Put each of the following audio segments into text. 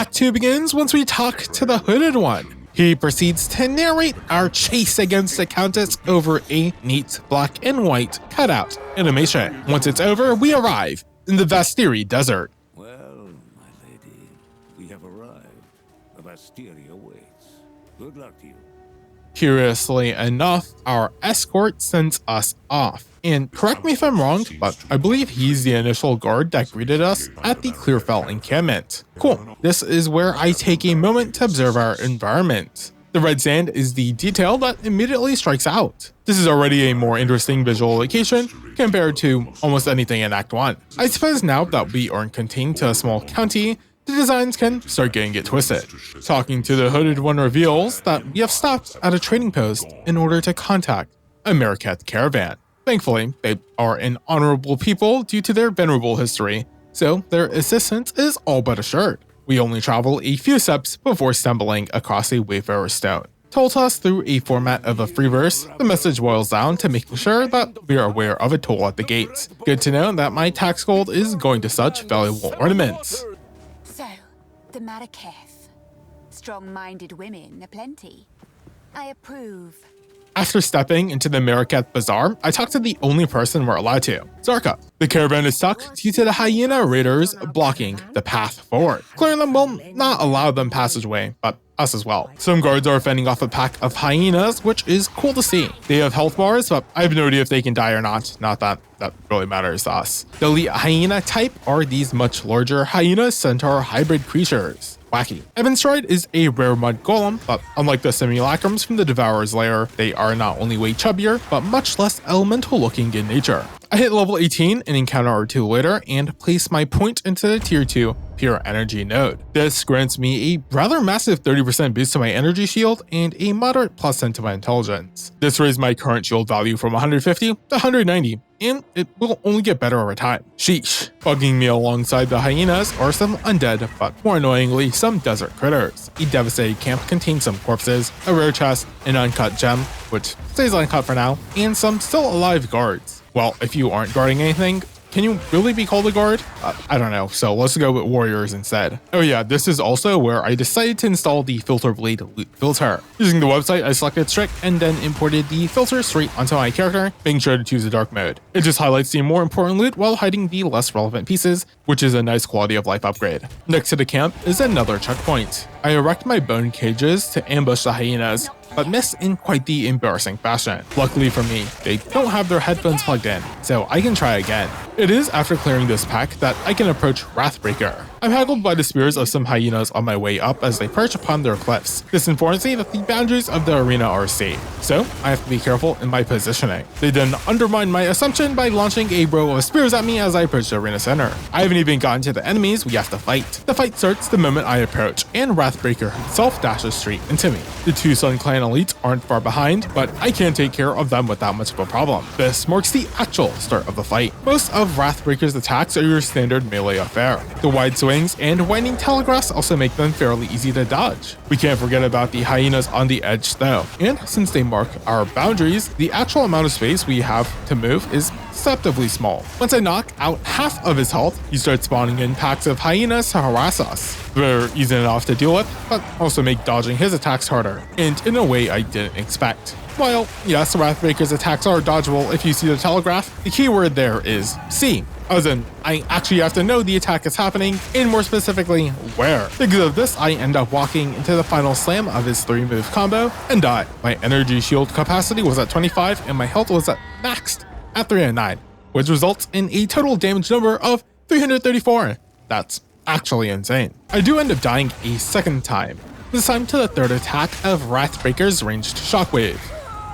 Act 2 begins once we talk to the Hooded One. He proceeds to narrate our chase against the Countess over a neat black and white cutout animation. Once it's over, we arrive in the Vastiri Desert. Well, my lady, we have arrived. The Vastiri awaits. Good luck to you. Curiously enough, our escort sends us off. And correct me if I'm wrong, but I believe he's the initial guard that greeted us at the Clearfell encampment. Cool. This is where I take a moment to observe our environment. The red sand is the detail that immediately strikes out. This is already a more interesting visual location compared to almost anything in Act 1. I suppose now that we aren't contained to a small county, the designs can start getting it twisted. Talking to the Hooded One reveals that we have stopped at a trading post in order to contact a Ardava Caravan. Thankfully, they are an honorable people due to their venerable history, so their assistance is all but assured. We only travel a few steps before stumbling across a Wayfarer stone. Told us through a format of a free verse, the message boils down to making sure that we are aware of a toll at the gates. Good to know that my tax gold is going to such valuable ornaments. So, the matter, Keth. Strong-minded women aplenty. I approve. After stepping into the Marakat Bazaar, I talked to the only person we're allowed to, Zarka. The caravan is stuck due to the hyena raiders blocking the path forward. Clearing them will not allow them passageway, but us as well. Some guards are fending off a pack of hyenas, which is cool to see. They have health bars, but I have no idea if they can die or not. Not that that really matters to us. The elite hyena type are these much larger hyena centaur hybrid creatures. Wacky. Evanstride is a rare mud golem, but unlike the simulacrums from the Devourer's lair, they are not only way chubbier, but much less elemental looking in nature. I hit level 18 an encounter or two later and place my point into the tier 2 pure energy node. This grants me a rather massive 30% boost to my energy shield and a moderate +10 to my intelligence. This raised my current shield value from 150 to 190, and it will only get better over time. Sheesh. Bugging me alongside the hyenas are some undead, but more annoyingly, some desert critters. A devastated camp contains some corpses, a rare chest, an uncut gem, which stays uncut for now, and some still alive guards. Well, if you aren't guarding anything, can you really be called a guard? I don't know, so let's go with warriors instead. Oh yeah, this is also where I decided to install the Filter Blade loot filter. Using the website, I selected strict and then imported the filter straight onto my character, making sure to choose the dark mode. It just highlights the more important loot while hiding the less relevant pieces, which is a nice quality of life upgrade. Next to the camp is another checkpoint. I erect my bone cages to ambush the hyenas, but miss in quite the embarrassing fashion. Luckily for me, they don't have their headphones plugged in, so I can try again. It is after clearing this pack that I can approach Wrathbreaker. I'm haggled by the spears of some hyenas on my way up as they perch upon their cliffs. This informs me that the boundaries of the arena are safe, so I have to be careful in my positioning. They then undermine my assumption by launching a row of spears at me as I approach the arena center. I haven't even gotten to the enemies we have to fight. The fight starts the moment I approach, and Wrathbreaker himself dashes straight into me. The two Sun Clan elites aren't far behind, but I can't take care of them without much of a problem. This marks the actual start of the fight. Most of Wrathbreaker's attacks are your standard melee affair. The wide swings and winding telegraphs also make them fairly easy to dodge. We can't forget about the hyenas on the edge though, and since they mark our boundaries, the actual amount of space we have to move is deceptively small. Once I knock out half of his health, he starts spawning in packs of hyenas to harass us. They're easy enough to deal with, but also make dodging his attacks harder, and in a way I didn't expect. While, yes, Wrathbreaker's attacks are dodgeable if you see the telegraph, the keyword there is see. As in, I actually have to know the attack is happening, and more specifically, where. Because of this, I end up walking into the final slam of his 3-move combo and die. My energy shield capacity was at 25, and my health was at maxed at 309, which results in a total damage number of 334. That's actually insane. I do end up dying a second time, this time to the third attack of Wrathbreaker's ranged shockwave.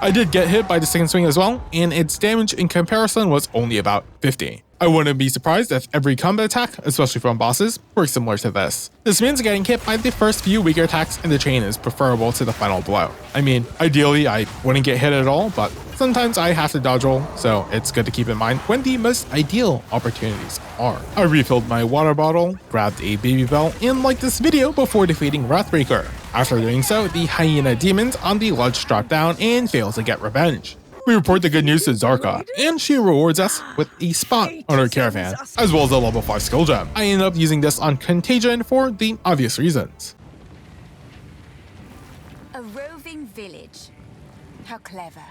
I did get hit by the second swing as well, and its damage in comparison was only about 50. I wouldn't be surprised if every combo attack, especially from bosses, works similar to this. This means getting hit by the first few weaker attacks in the chain is preferable to the final blow. I mean, ideally I wouldn't get hit at all, but sometimes I have to dodge roll, so it's good to keep in mind when the most ideal opportunities are. I refilled my water bottle, grabbed a baby bell, and liked this video before defeating Wrathbreaker. After doing so, the hyena demons on the ledge drop down and fail to get revenge. We report the good news to Zarka, and she rewards us with a spot on her caravan, as well as a level 5 skill gem. I ended up using this on Contagion for the obvious reasons. A roving village. How clever.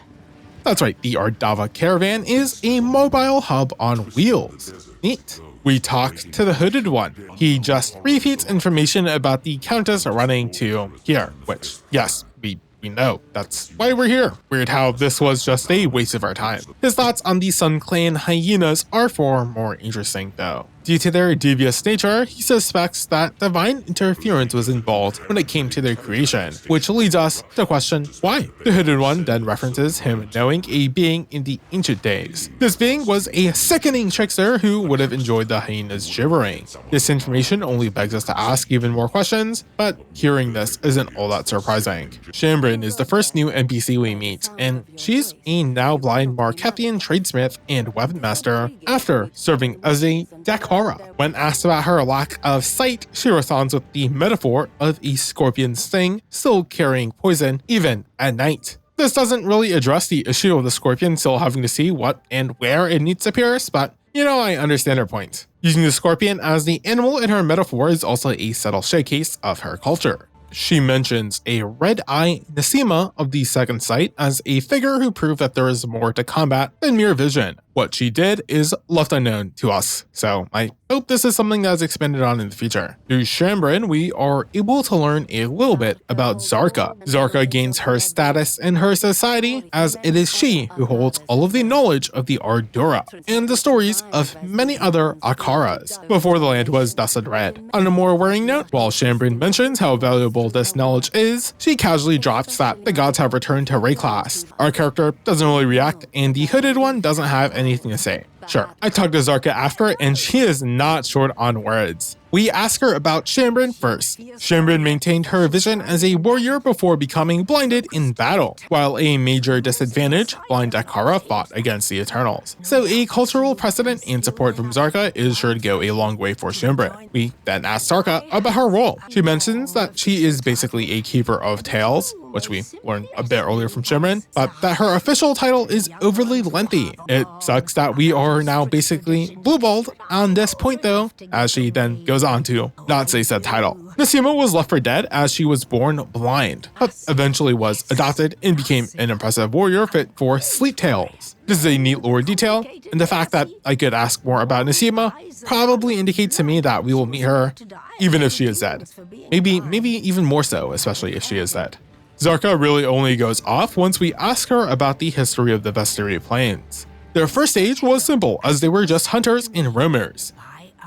That's right, the Ardava Caravan is a mobile hub on wheels. Neat. We talk to the Hooded One. He just repeats information about the Countess running to here, which, yes, we know. That's why we're here. Weird how this was just a waste of our time. His thoughts on the Sun Clan hyenas are far more interesting though. Due to their devious nature, he suspects that divine interference was involved when it came to their creation, which leads us to question why. The Hooded One then references him knowing a being in the ancient days. This being was a sickening trickster who would have enjoyed the hyenas gibbering. This information only begs us to ask even more questions, but hearing this isn't all that surprising. Shambrin is the first new NPC we meet, and she's a now blind Markethian tradesmith and weapon master after serving as a Deshar. When asked about her lack of sight, she responds with the metaphor of a scorpion sting still carrying poison even at night. This doesn't really address the issue of the scorpion still having to see what and where it needs to pierce, but I understand her point. Using the scorpion as the animal in her metaphor is also a subtle showcase of her culture. She mentions a red-eye Sekhema of the second sight as a figure who proved that there is more to combat than mere vision. What she did is left unknown to us, so I hope this is something that is expanded on in the future. Through Shambrin, we are able to learn a little bit about Zarka. Zarka gains her status in her society as it is she who holds all of the knowledge of the Ardura and the stories of many other Akaras before the land was dusted red. On a more worrying note, while Shambrin mentions how valuable this knowledge is, she casually drops that the gods have returned to Ray class. Our character doesn't really react, and the Hooded One doesn't have anything to say. Sure, I talked to Zarka after, and she is not short on words. We ask her about Shambrin first. Shambrin maintained her vision as a warrior before becoming blinded in battle. While a major disadvantage, blind Akara fought against the Eternals. So a cultural precedent and support from Zarka is sure to go a long way for Shambrin. We then ask Zarka about her role. She mentions that she is basically a keeper of tales, which we learned a bit earlier from Shambrin, but that her official title is overly lengthy. It sucks that we are now basically blueballed on this point though, as she then goes on to not say said title. Sekhema was left for dead as she was born blind, but eventually was adopted and became an impressive warrior fit for sleep tales. This is a neat lore detail, and the fact that I could ask more about Sekhema probably indicates to me that we will meet her even if she is dead. Maybe even more so, especially if she is dead. Zarka really only goes off once we ask her about the history of the Vastiri Plains. Their first stage was simple, as they were just hunters and roamers.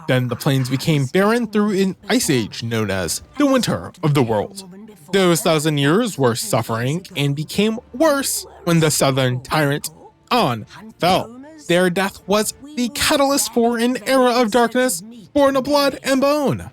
Then the plains became barren through an ice age known as the Winter of the World. Those 1,000 years were suffering and became worse when the southern tyrant, On, fell. Their death was the catalyst for an era of darkness, born of blood and bone.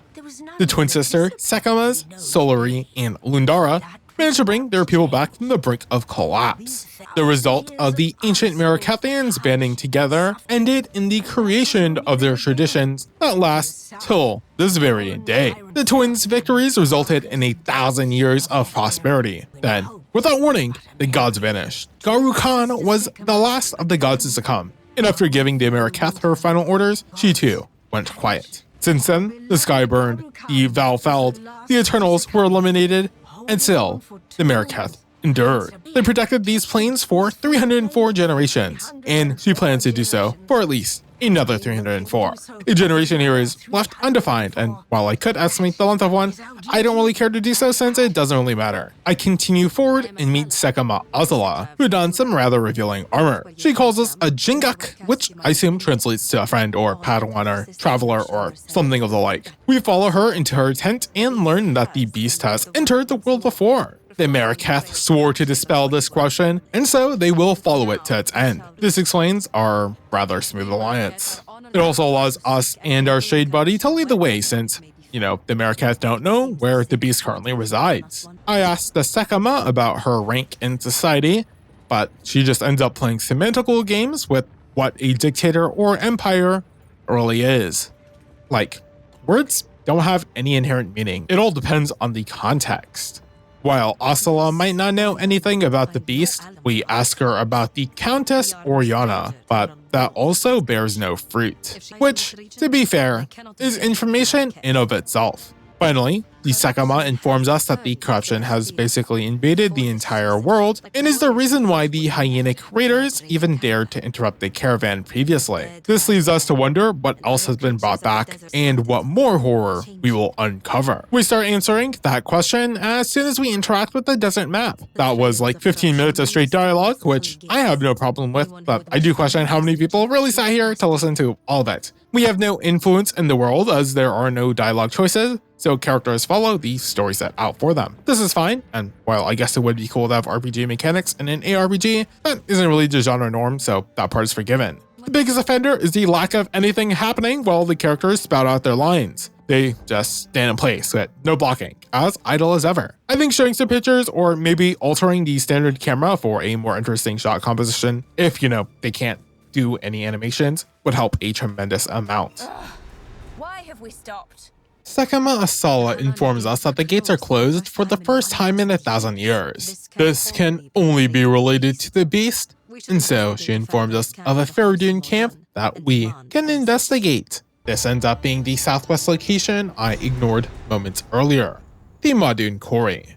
The twin sister, Sekhema's, Solari, and Lundara managed to bring their people back from the brink of collapse. The result of the ancient Markethians banding together ended in the creation of their traditions that last till this very day. The twins' victories resulted in 1,000 years of prosperity. Then, without warning, the gods vanished. Garu Khan was the last of the gods to succumb, and after giving the Marketh her final orders, she too went quiet. Since then, the sky burned, the Val felled, the Eternals were eliminated, and still, the Marketh endured. They protected these plains for 304 generations, and she plans to do so for at least another 304. A generation here is left undefined, and while I could estimate the length of one, I don't really care to do so since it doesn't really matter. I continue forward and meet Sekhema Azala, who donned some rather revealing armor. She calls us a Jingak, which I assume translates to a friend or Padawan or traveler or something of the like. We follow her into her tent and learn that the beast has entered the world before. The Marketh swore to dispel this corruption, and so they will follow it to its end. This explains our rather smooth alliance. It also allows us and our shade buddy to lead the way since, the Marketh don't know where the beast currently resides. I asked the Sekhema about her rank in society, but she just ends up playing semantical games with what a dictator or empire really is. Like, words don't have any inherent meaning. It all depends on the context. While Asala might not know anything about the beast, we ask her about the Countess Oriana, but that also bears no fruit, which, to be fair, is information in of itself. Finally, the Sekhema informs us that the corruption has basically invaded the entire world and is the reason why the hyenic raiders even dared to interrupt the caravan previously. This leaves us to wonder what else has been brought back and what more horror we will uncover. We start answering that question as soon as we interact with the desert map. That was like 15 minutes of straight dialogue, which I have no problem with, but I do question how many people really sat here to listen to all of it. We have no influence in the world as there are no dialogue choices, so characters follow the story set out for them. This is fine, and while I guess it would be cool to have RPG mechanics in an ARPG, that isn't really the genre norm, so that part is forgiven. The biggest offender is the lack of anything happening while the characters spout out their lines. They just stand in place with no blocking, as idle as ever. I think showing some pictures or maybe altering the standard camera for a more interesting shot composition, if they can't do any animations, would help a tremendous amount. Why have we stopped? Sekhema Asala informs us that the gates are closed for the first time in 1,000 years. This can only be related to the beast, and so she informs us of a Faradun camp that we can investigate. This ends up being the southwest location I ignored moments earlier, the Mawdun Quarry.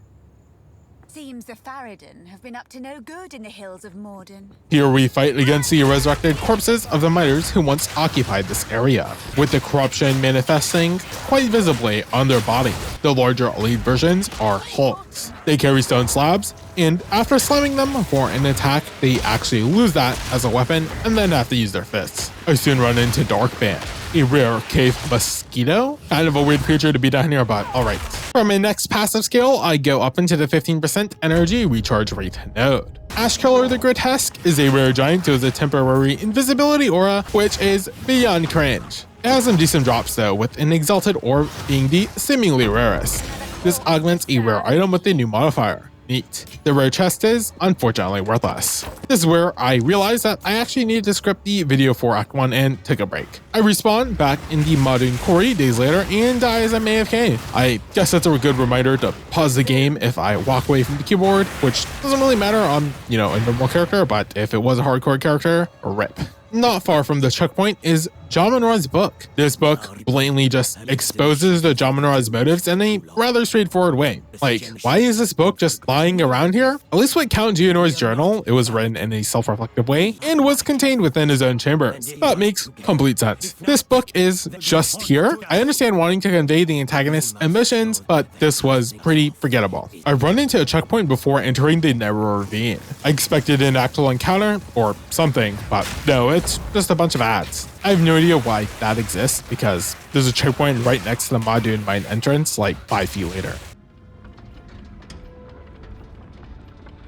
Seems the Faradun have been up to no good in the hills of Mawdun. Here we fight against the resurrected corpses of the miners who once occupied this area, with the corruption manifesting quite visibly on their body. The larger elite versions are hulks. They carry stone slabs, and after slamming them for an attack, they actually lose that as a weapon and then have to use their fists. I soon run into Darkband, a rare cave mosquito. Kind of a weird creature to be down here, but alright. For my next passive skill, I go up into the 15% energy recharge rate node. Ashkiller the Grotesque is a rare giant with a temporary invisibility aura, which is beyond cringe. It has some decent drops though, with an exalted orb being the seemingly rarest. This augments a rare item with a new modifier. Neat. The rare chest is, unfortunately, worthless. This is where I realized that I actually needed to script the video for Act 1 and took a break. I respawn back in the Mawdun Quarry days later and die as I'm AFK. I guess that's a good reminder to pause the game if I walk away from the keyboard, which doesn't really matter on, a normal character, but if it was a hardcore character, rip. Not far from the checkpoint is Jamunra's book. This book blatantly just exposes the Jamunra's motives in a rather straightforward way. Like, why is this book just lying around here? At least with Count Geonor's journal, it was written in a self-reflective way and was contained within his own chambers. That makes complete sense. This book is just here. I understand wanting to convey the antagonist's ambitions, but this was pretty forgettable. I run into a checkpoint before entering the narrow ravine. I expected an actual encounter or something, but no, it's just a bunch of ads. I have no idea why that exists because there's a checkpoint right next to the Mawdun mine entrance like 5 feet later.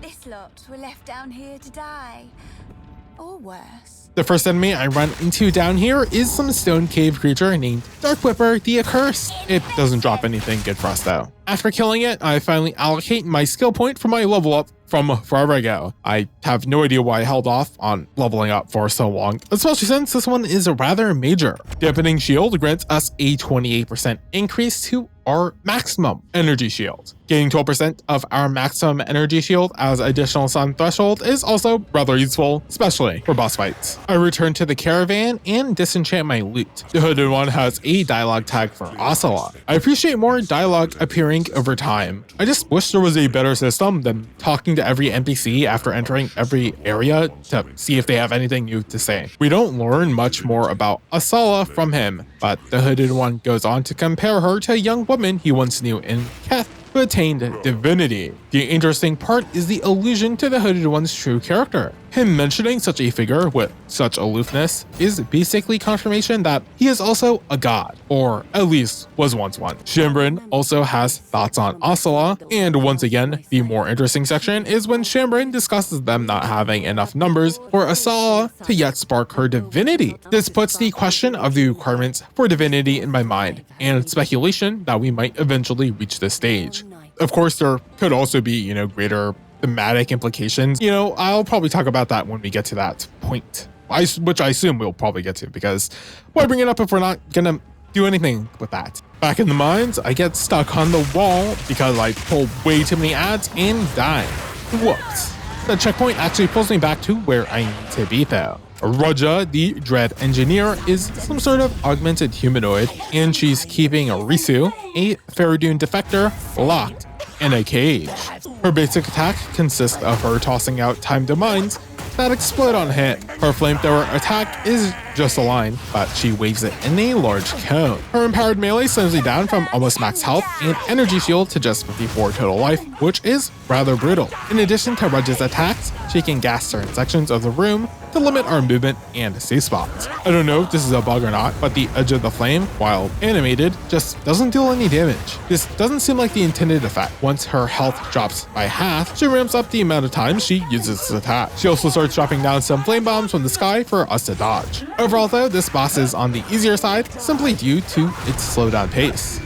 This lot were left down here to die. Or worse. The first enemy I run into down here is some stone cave creature named Dark Whipper the Accursed. It doesn't drop anything good for us though. After killing it, I finally allocate my skill point for my level up from forever ago. I have no idea why I held off on leveling up for so long, especially since this one is rather major. Dampening Shield grants us a 28% increase to our maximum energy shield. Gaining 12% of our maximum energy shield as additional sun threshold is also rather useful, especially for boss fights. I return to the caravan and disenchant my loot. The Hooded One has a dialogue tag for Asala. I appreciate more dialogue appearing over time. I just wish there was a better system than talking to every NPC after entering every area to see if they have anything new to say. We don't learn much more about Asala from him, but the Hooded One goes on to compare her to a young woman he once knew in Keth, who attained divinity. The interesting part is the allusion to the Hooded One's true character. Him mentioning such a figure with such aloofness is basically confirmation that he is also a god, or at least was once one. Shambrin also has thoughts on Asala, and once again, the more interesting section is when Shambrin discusses them not having enough numbers for Asala to yet spark her divinity. This puts the question of the requirements for divinity in my mind, and speculation that we might eventually reach this stage. Of course, there could also be, greater thematic implications. I'll probably talk about that when we get to that point, which I assume we'll probably get to, because why bring it up if we're not gonna do anything with that. Back in the mines, I get stuck on the wall because I pull way too many ads and die. Whoops. The checkpoint actually pulls me back to where I need to be though. Raja, the Dread Engineer, is some sort of augmented humanoid, and she's keeping Risu, a Faradun defector, locked in a cage. Her basic attack consists of her tossing out timed mines that explode on hit. Her flamethrower attack is just a line, but she waves it in a large cone. Her empowered melee sends me down from almost max health and energy shield to just 54 total life, which is rather brutal. In addition to Raja's attacks, she can gas certain sections of the room to limit our movement and safe spots. I don't know if this is a bug or not, but the edge of the flame, while animated, just doesn't deal any damage. This doesn't seem like the intended effect. Once her health drops by half, she ramps up the amount of time she uses this attack. She also starts dropping down some flame bombs from the sky for us to dodge. Overall though, this boss is on the easier side, simply due to its slow down pace.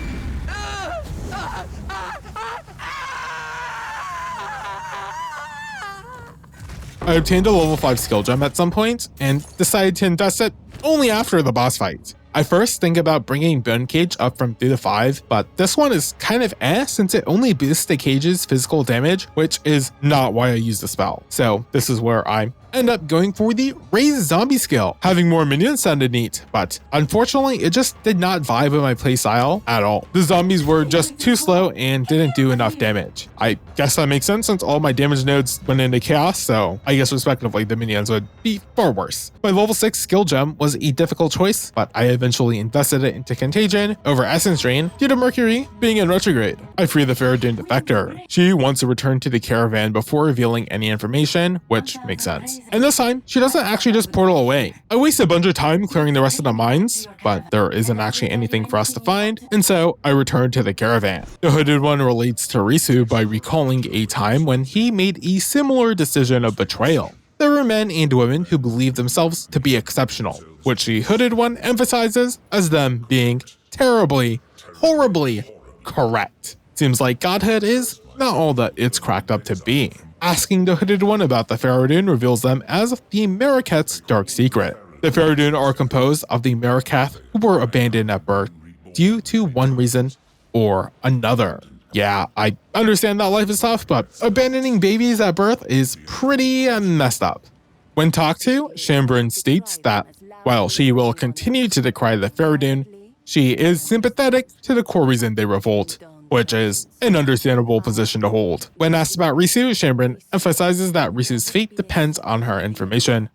I obtained a level 5 skill gem at some point, and decided to invest it only after the boss fight. I first think about bringing Bone Cage up from 3 to 5, but this one is kind of since it only boosts the cage's physical damage, which is not why I use the spell. So this is where I end up going for the Raise Zombie skill. Having more minions sounded neat, but unfortunately it just did not vibe with my playstyle at all. The zombies were just too slow and didn't do enough damage. I guess that makes sense since all my damage nodes went into chaos, so I guess respectively the minions would be far worse. My level 6 skill gem was a difficult choice, but I eventually invested it into Contagion over Essence Drain due to Mercury being in retrograde. I free the Faradun defector. She wants to return to the caravan before revealing any information, which makes sense. And this time, she doesn't actually just portal away. I waste a bunch of time clearing the rest of the mines, but there isn't actually anything for us to find, and so I return to the caravan. The Hooded One relates to Risu by recalling a time when he made a similar decision of betrayal. There were men and women who believed themselves to be exceptional, which the Hooded One emphasizes as them being terribly, horribly correct. Seems like godhood is not all that it's cracked up to be. Asking the Hooded One about the Faradun reveals them as the Mariketh's dark secret. The Faradun are composed of the Mariketh who were abandoned at birth due to one reason or another. Yeah, I understand that life is tough, but abandoning babies at birth is pretty messed up. When talked to, Shambrin states that while she will continue to decry the Faradun, she is sympathetic to the core reason they revolt, which is an understandable position to hold. When asked about Risu, Shambrin emphasizes that Risu's fate depends on her information,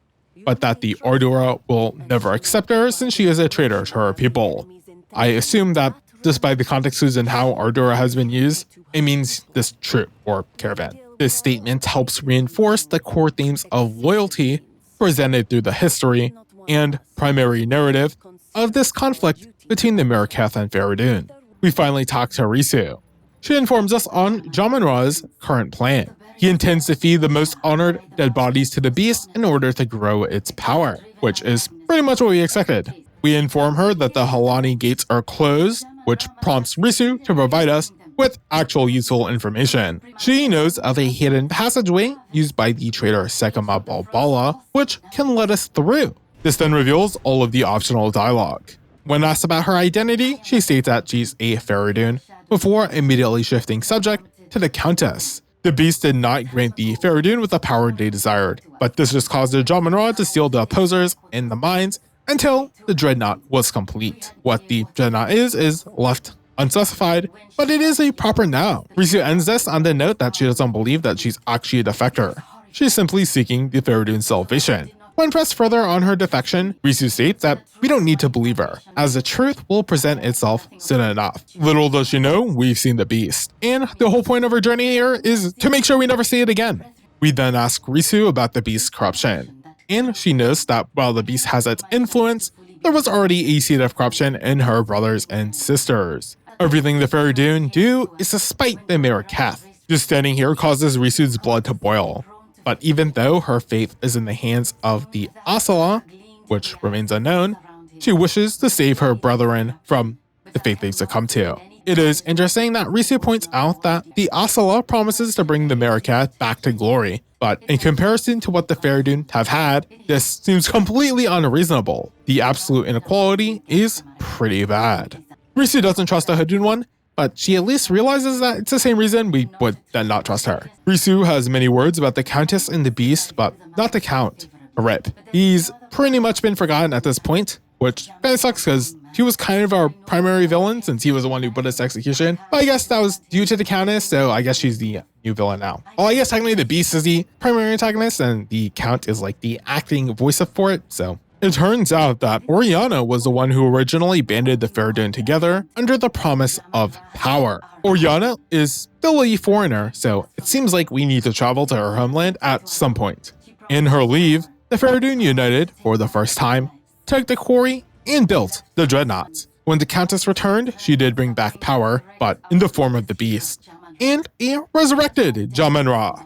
but that the Ardora will never accept her since she is a traitor to her people. I assume that despite the context clues and how Ardora has been used, it means this troop or caravan. This statement helps reinforce the core themes of loyalty presented through the history and primary narrative of this conflict between the Mariketh and Faradun. We finally talk to Risu. She informs us on Jamanra's current plan. He intends to feed the most honored dead bodies to the beast in order to grow its power, which is pretty much what we expected. We inform her that the Halani Gates are closed, which prompts Risu to provide us with actual useful information. She knows of a hidden passageway used by the traitor Sekhema Balbala, which can let us through. This then reveals all of the optional dialogue. When asked about her identity, she states that she's a Faradun, before immediately shifting subject to the Countess. The beast did not grant the Faradun with the power they desired, but this just caused the Jamanra to steal the opposers in the mines until the Dreadnought was complete. What the Dreadnought is left unspecified, but it is a proper noun. Risu ends this on the note that she doesn't believe that she's actually a defector. She's simply seeking the Faradun's salvation. When pressed further on her defection, Risu states that we don't need to believe her, as the truth will present itself soon enough. Little does she know, we've seen the beast. And the whole point of her journey here is to make sure we never see it again. We then ask Risu about the beast's corruption. And she knows that while the beast has its influence, there was already a seed of corruption in her brothers and sisters. Everything the Faradun do is to spite the Mariketh. Just standing here causes Risu's blood to boil. But even though her faith is in the hands of the Asala, which remains unknown, she wishes to save her brethren from the fate they've succumbed to. It is interesting that Risu points out that the Asala promises to bring the Meerkat back to glory, but in comparison to what the Faradun have had, this seems completely unreasonable. The absolute inequality is pretty bad. Risu doesn't trust the Hooded One, but she at least realizes that it's the same reason we would then not trust her. Risu has many words about the Countess and the Beast, but not the Count. A rip. He's pretty much been forgotten at this point, which kind of sucks because he was kind of our primary villain since he was the one who put us to execution. But I guess that was due to the Countess, so I guess she's the new villain now. Well, I guess technically the Beast is the primary antagonist and the Count is like the acting voice for it, so. It turns out that Oriana was the one who originally banded the Faradun together under the promise of power. Oriana is still a foreigner, so it seems like we need to travel to her homeland at some point. In her leave, the Faradun united for the first time, took the quarry, and built the Dreadnought. When the Countess returned, she did bring back power, but in the form of the Beast, and a resurrected Jaman-Ra.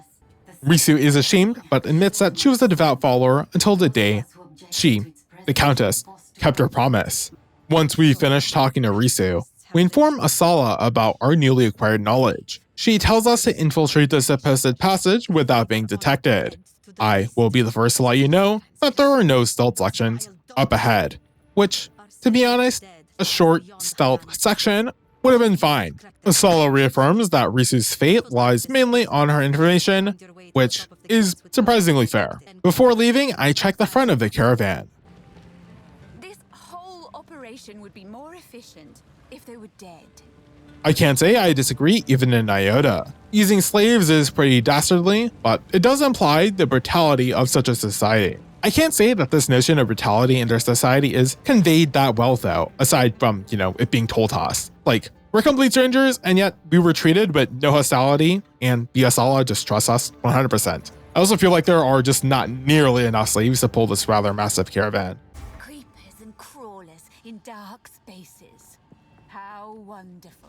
Risu is ashamed, but admits that she was a devout follower until the day she, the Countess, kept her promise. Once we finish talking to Risu, we inform Asala about our newly acquired knowledge. She tells us to infiltrate the supposed passage without being detected. I will be the first to let you know that there are no stealth sections up ahead, which, to be honest, a short stealth section would have been fine. Asala reaffirms that Risu's fate lies mainly on her information, which is surprisingly fair. Before leaving, I check the front of the caravan. This whole operation would be more efficient if they were dead. I can't say I disagree even in iota. Using slaves is pretty dastardly, but it does imply the brutality of such a society. I can't say that this notion of brutality in their society is conveyed that well though, aside from, it being told to us. Like, we're complete strangers, and yet we were treated with no hostility, and the Asala just trusts us 100%. I also feel like there are just not nearly enough slaves to pull this rather massive caravan. Creepers and crawlers in dark spaces. How wonderful.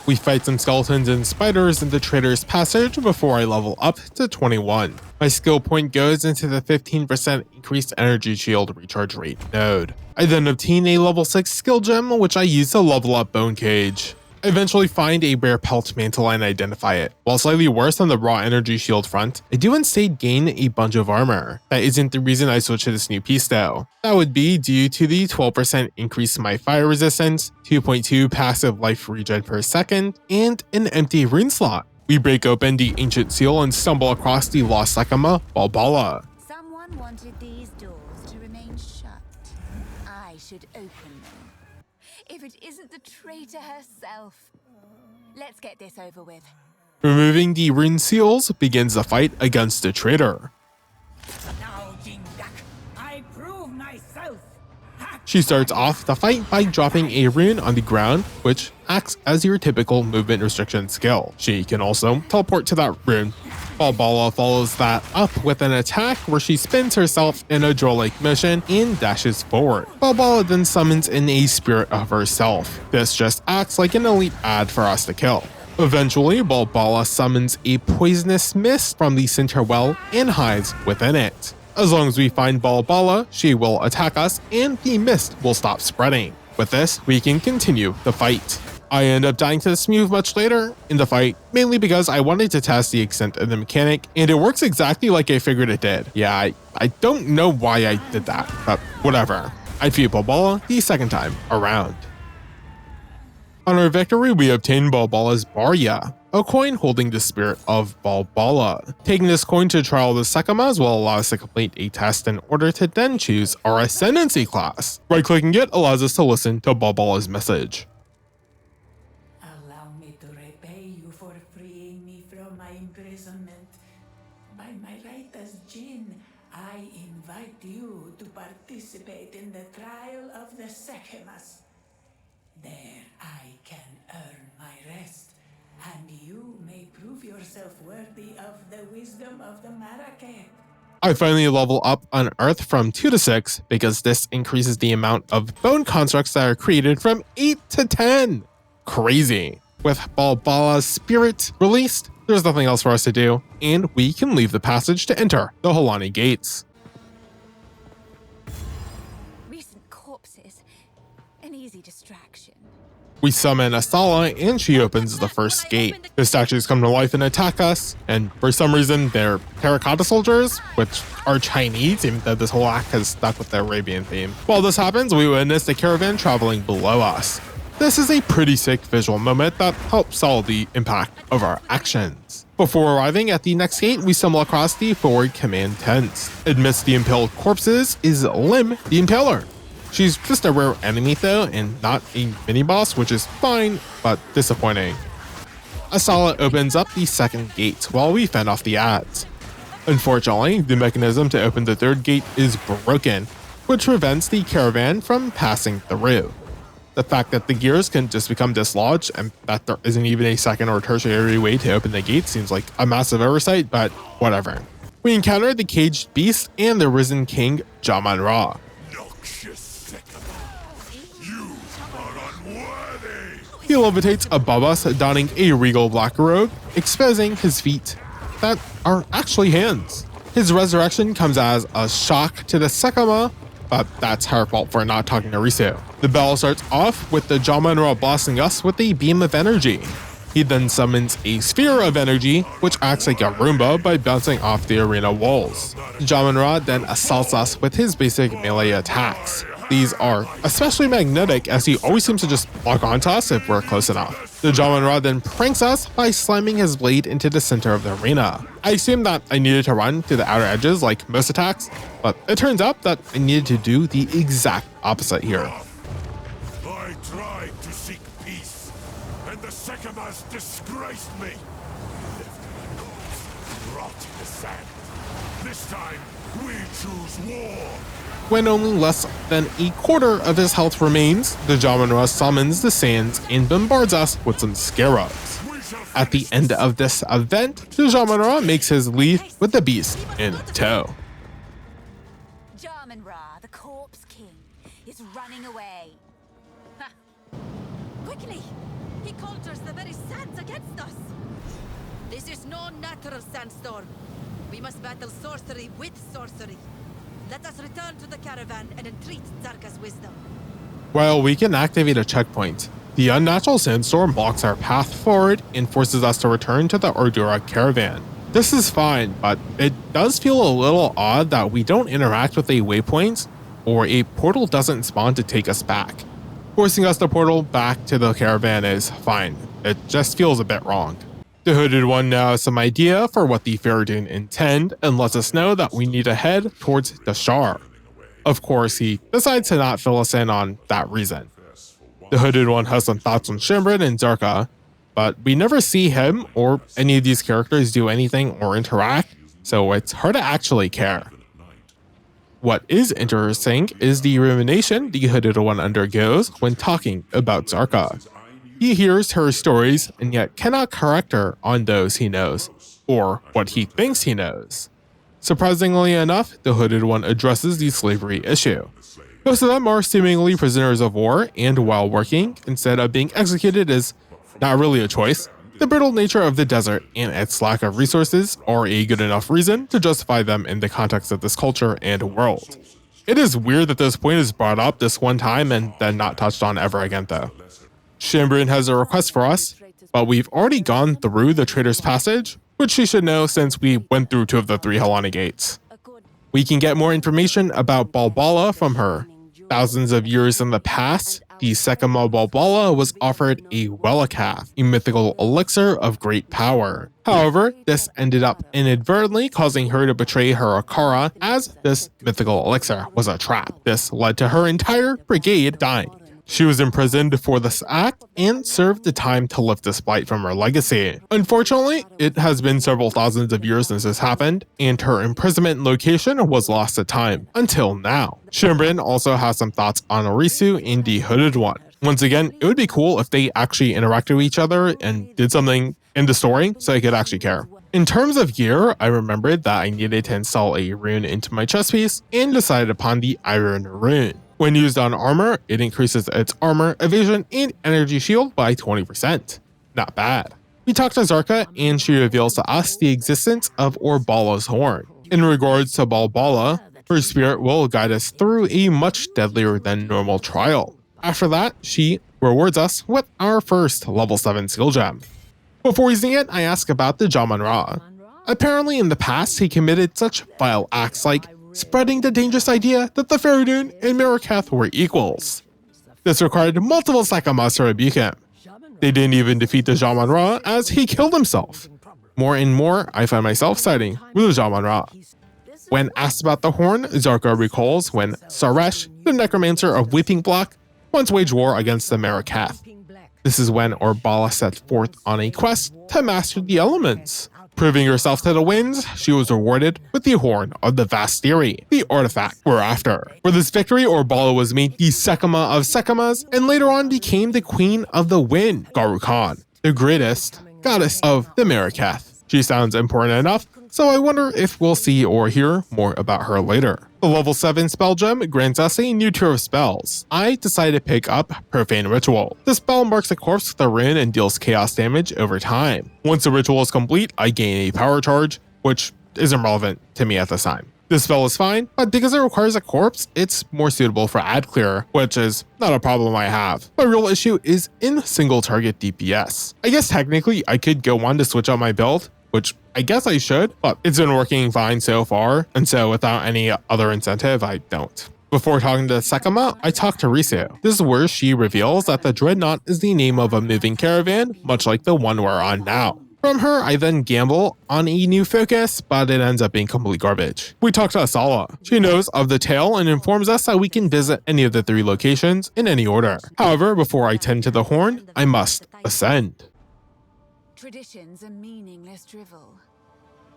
We fight some skeletons and spiders in the Traitor's Passage before I level up to 21. My skill point goes into the 15% increased energy shield recharge rate node. I then obtain a level 6 skill gem, which I use to level up Bone Cage. I eventually find a rare pelt mantle and identify it. While slightly worse on the raw energy shield front, I do instead gain a bunch of armor. That isn't the reason I switched to this new piece though. That would be due to the 12% increase in my fire resistance, 2.2 passive life regen per second, and an empty rune slot. We break open the ancient seal and stumble across the lost Sekhema, Balbala. Someone wanted these doors to remain shut. I should open them. If it isn't the traitor herself. Let's get this over with. Removing the rune seals begins the fight against the Traitor. Now, Jindak, I prove myself. She starts off the fight by dropping a rune on the ground, which acts as your typical movement restriction skill. She can also teleport to that rune. Balbala follows that up with an attack where she spins herself in a draw-like motion and dashes forward. Balbala then summons in a spirit of herself. This just acts like an elite ad for us to kill. Eventually, Balbala summons a poisonous mist from the center well and hides within it. As long as we find Balbala, she will attack us and the mist will stop spreading. With this, we can continue the fight. I end up dying to this move much later in the fight, mainly because I wanted to test the extent of the mechanic, and it works exactly like I figured it did. Yeah, I don't know why I did that, but whatever. I defeat Balbala the second time around. On our victory, we obtain Balbala's Barya, a coin holding the spirit of Balbala. Taking this coin to trial the Sekhemas will allow us to complete a test in order to then choose our Ascendancy class. Right-clicking it allows us to listen to Balbala's message. Allow me to repay you for freeing me from my imprisonment. By my right as Jinn, I invite you to participate in the trial of the Sekhemas. There I can earn my rest, and you may prove yourself worthy of the wisdom of the Maraket. I finally level up on Earth from 2 to 6 because this increases the amount of bone constructs that are created from 8 to 10. Crazy. With Balbala's spirit released, there's nothing else for us to do, and we can leave the passage to enter the Halani Gates. Recent corpses. An easy distraction. We summon Asala and she opens the first gate. The statues come to life and attack us, and for some reason they're terracotta soldiers, which are Chinese, even though this whole act has stuck with the Arabian theme. While this happens, we witness the caravan traveling below us. This is a pretty sick visual moment that helps sell the impact of our actions. Before arriving at the next gate, we stumble across the forward command tents. Amidst the impaled corpses is Lim the Impaler. She's just a rare enemy though, and not a mini-boss, which is fine, but disappointing. Asala opens up the second gate while we fend off the ads. Unfortunately, the mechanism to open the third gate is broken, which prevents the caravan from passing through. The fact that the gears can just become dislodged and that there isn't even a second or tertiary way to open the gate seems like a massive oversight, but whatever. We encounter the caged beast and the risen king, Jaman Ra. He levitates above us, donning a regal black robe, exposing his feet that are actually hands. His resurrection comes as a shock to the Sekhema, but that's her fault for not talking to Risu. The battle starts off with the Jaman Ra blasting us with a beam of energy. He then summons a sphere of energy, which acts like a Roomba by bouncing off the arena walls. Jaman Ra then assaults us with his basic melee attacks. These are especially magnetic as he always seems to just lock onto us if we're close enough. The Jaman Ra then pranks us by slamming his blade into the center of the arena. I assumed that I needed to run to the outer edges like most attacks, but it turns out that I needed to do the exact opposite here. I tried to seek peace, and the Sekhemas disgraced me. Rot in the sand. This time, we choose war. When only less than a quarter of his health remains, the Jaman Ra summons the sands and bombards us with some scarabs. At the end of this event, the Jaman Ra makes his leave with the beast in tow. Jaman Ra, the corpse king, is running away. Ha. Quickly! He conjures the very sands against us! This is no natural sandstorm. We must battle sorcery with sorcery. Let us return to the caravan and entreat Zarka's wisdom. While we can activate a checkpoint, the unnatural sandstorm blocks our path forward and forces us to return to the Ardava Caravan. This is fine, but it does feel a little odd that we don't interact with a waypoint or a portal doesn't spawn to take us back. Forcing us to portal back to the caravan is fine. It just feels a bit wrong. The Hooded One now has some idea for what the Faradun intend and lets us know that we need to head towards Deshar. Of course, he decides to not fill us in on that reason. The Hooded One has some thoughts on Shimrin and Zarka, but we never see him or any of these characters do anything or interact, so it's hard to actually care. What is interesting is the rumination the Hooded One undergoes when talking about Zarka. He hears her stories and yet cannot correct her on those he knows, or what he thinks he knows. Surprisingly enough, the Hooded One addresses the slavery issue. Most of them are seemingly prisoners of war, and while working, instead of being executed is not really a choice. The brutal nature of the desert and its lack of resources are a good enough reason to justify them in the context of this culture and world. It is weird that this point is brought up this one time and then not touched on ever again though. Shimrin has a request for us, but we've already gone through the Traitor's Passage, which she should know since we went through 2 of the 3 Halani Gates. We can get more information about Balbala from her. Thousands of years in the past, the Sekhema Balbala was offered a Welakath, a mythical elixir of great power. However, this ended up inadvertently causing her to betray her Akara, as this mythical elixir was a trap. This led to her entire brigade dying. She was imprisoned for this act and served the time to lift this blight from her legacy. Unfortunately, it has been several thousands of years since this happened, and her imprisonment location was lost to time, until now. Shimrin also has some thoughts on Orisu and the Hooded One. Once again, it would be cool if they actually interacted with each other and did something in the story so I could actually care. In terms of gear, I remembered that I needed to install a rune into my chest piece and decided upon the Iron Rune. When used on armor, it increases its armor, evasion, and energy shield by 20%. Not bad. We talk to Zarka and she reveals to us the existence of Orbala's horn. In regards to Balbala, her spirit will guide us through a much deadlier than normal trial. After that, she rewards us with our first level 7 skill gem. Before using it, I ask about the Jaman Ra. Apparently in the past, he committed such vile acts like spreading the dangerous idea that the Faradun and Mariketh were equals. This required multiple Sekhemas to rebuke him. They didn't even defeat the Jaman Ra as he killed himself. More and more, I find myself siding with the Jaman Ra. When asked about the horn, Zarka recalls when Saresh, the necromancer of Weeping Block, once waged war against the Mariketh. This is when Orbala set forth on a quest to master the elements. Proving herself to the winds, she was rewarded with the Horn of the Vastiri, the artifact we're after. For this victory, Orbala was made the Sekhema of Sekhemas, and later on became the Queen of the Wind, Garu Khan, the greatest goddess of the Mariketh. She sounds important enough, so I wonder if we'll see or hear more about her later. The level 7 spell gem grants us a new tier of spells. I decided to pick up Profane Ritual. The spell marks a corpse with a rune and deals chaos damage over time. Once the ritual is complete, I gain a power charge, which isn't relevant to me at this time. This spell is fine, but because it requires a corpse, it's more suitable for ad clear, which is not a problem I have. My real issue is in single target DPS. I guess technically I could go on to switch out my build, which I guess I should, but it's been working fine so far, and so without any other incentive, I don't. Before talking to Sekhema, I talked to Risu. This is where she reveals that the Dreadnought is the name of a moving caravan, much like the one we're on now. From her, I then gamble on a new focus, but it ends up being complete garbage. We talk to Asala. She knows of the tale and informs us that we can visit any of the 3 locations in any order. However, before I tend to the horn, I must ascend. Traditions are meaningless drivel.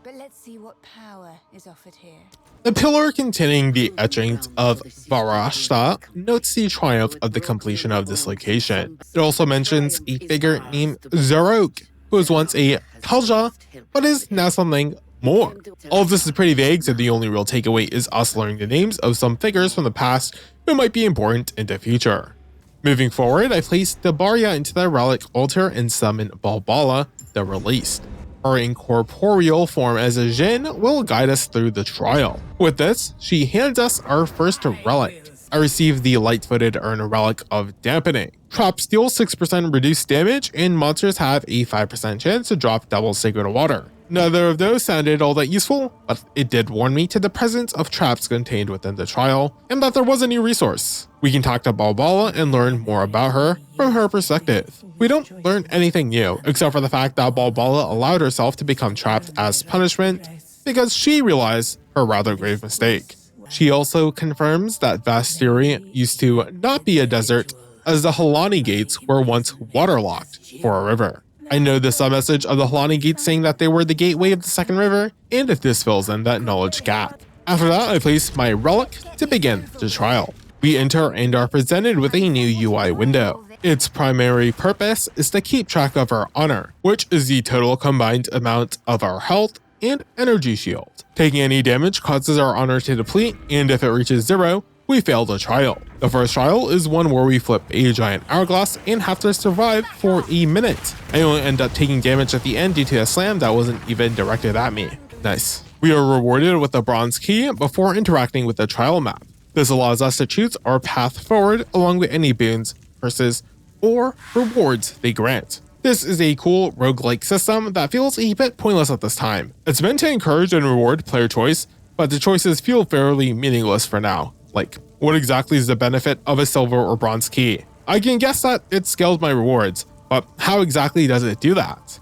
But let's see what power is offered here. The pillar containing the etchings of Varashta notes the triumph of the completion of this location. It also mentions a figure named Zarok, who was once a Kalja, but is now something more. All of this is pretty vague, so the only real takeaway is us learning the names of some figures from the past who might be important in the future. Moving forward, I place Debaria into the relic altar and summon Balbala, the released. Her incorporeal form as a Jinn will guide us through the trial. With this, she hands us our first relic. I received the light-footed Urn relic of Dampening. Traps deal 6% reduced damage, and monsters have a 5% chance to drop double sacred water. Neither of those sounded all that useful, but it did warn me to the presence of traps contained within the trial, and that there was a new resource. We can talk to Balbala and learn more about her from her perspective. We don't learn anything new, except for the fact that Balbala allowed herself to become trapped as punishment because she realized her rather grave mistake. She also confirms that Vastiri used to not be a desert, as the Halani Gates were once waterlocked for a river. I know the sub-message of the Halani Gates saying that they were the gateway of the second river, and if this fills in that knowledge gap. After that, I place my relic to begin the trial. We enter and are presented with a new UI window. Its primary purpose is to keep track of our honor, which is the total combined amount of our health and energy shield. Taking any damage causes our honor to deplete, and if it reaches 0, we fail the trial. The first trial is one where we flip a giant hourglass and have to survive for a minute. I only end up taking damage at the end due to a slam that wasn't even directed at me. Nice. We are rewarded with a bronze key before interacting with the trial map. This allows us to choose our path forward along with any boons, curses, or rewards they grant. This is a cool roguelike system that feels a bit pointless at this time. It's meant to encourage and reward player choice, but the choices feel fairly meaningless for now. Like, what exactly is the benefit of a silver or bronze key? I can guess that it scales my rewards, but how exactly does it do that?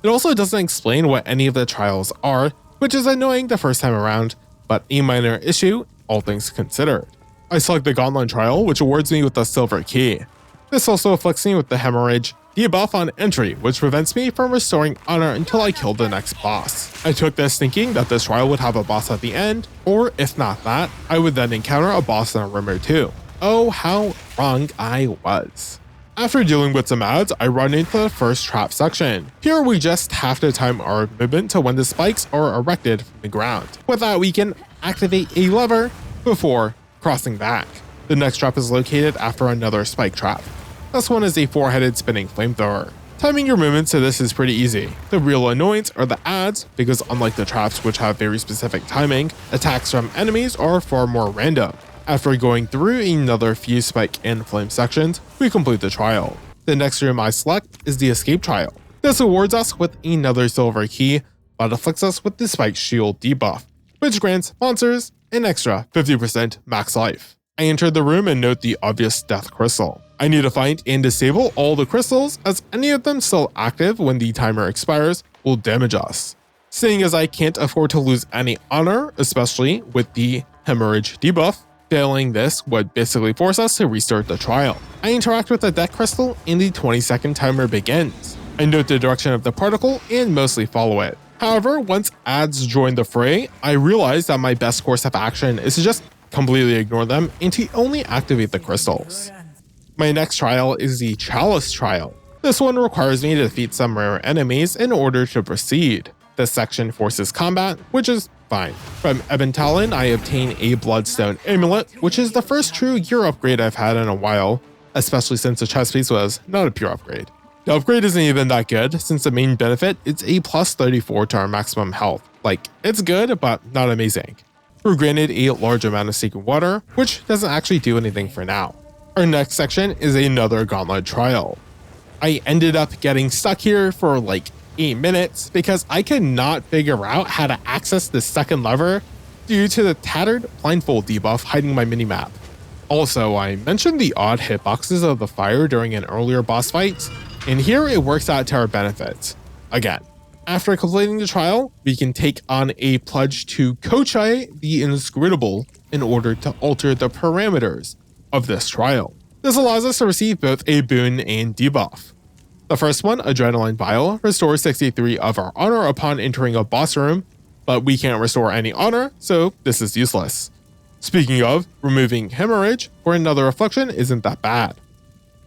It also doesn't explain what any of the trials are, which is annoying the first time around, but a minor issue, all things considered. I select the Gauntlet trial, which awards me with a silver key. This also afflicts me with the hemorrhage debuff on entry, which prevents me from restoring honor until I kill the next boss. I took this thinking that this trial would have a boss at the end, or if not that, I would then encounter a boss in a room or two. Oh, how wrong I was. After dealing with some ads, I run into the first trap section. Here we just have to time our movement to when the spikes are erected from the ground. With that, we can activate a lever before crossing back. The next trap is located after another spike trap. This one is a 4-headed spinning flamethrower. Timing your movements to this is pretty easy. The real annoyance are the ads, because unlike the traps which have very specific timing, attacks from enemies are far more random. After going through another few spike and flame sections, we complete the trial. The next room I select is the escape trial. This rewards us with another silver key, but afflicts us with the spike shield debuff, which grants monsters an extra 50% max life. I enter the room and note the obvious death crystal. I need to find and disable all the crystals, as any of them still active when the timer expires will damage us. Seeing as I can't afford to lose any honor, especially with the hemorrhage debuff, failing this would basically force us to restart the trial. I interact with the death crystal and the 20-second timer begins. I note the direction of the particle and mostly follow it. However, once ads join the fray, I realize that my best course of action is to just completely ignore them and to only activate the crystals. My next trial is the Chalice trial. This one requires me to defeat some rare enemies in order to proceed. This section forces combat, which is fine. From Ebon Talon, I obtain a Bloodstone Amulet, which is the first true gear upgrade I've had in a while, especially since the chest piece was not a pure upgrade. The upgrade isn't even that good, since the main benefit is a plus 34 to our maximum health. Like, it's good, but not amazing. We're granted a large amount of sacred water, which doesn't actually do anything for now. Our next section is another gauntlet trial. I ended up getting stuck here for like 8 minutes because I could not figure out how to access the second lever due to the tattered blindfold debuff hiding my minimap. Also, I mentioned the odd hitboxes of the fire during an earlier boss fight, and here it works out to our benefit. Again, after completing the trial, we can take on a pledge to Kochai the Inscrutable in order to alter the parameters of this trial. This allows us to receive both a boon and debuff. The first one, Adrenaline Vial, restores 63 of our honor upon entering a boss room, but we can't restore any honor, so this is useless. Speaking of, removing Hemorrhage for another affliction isn't that bad.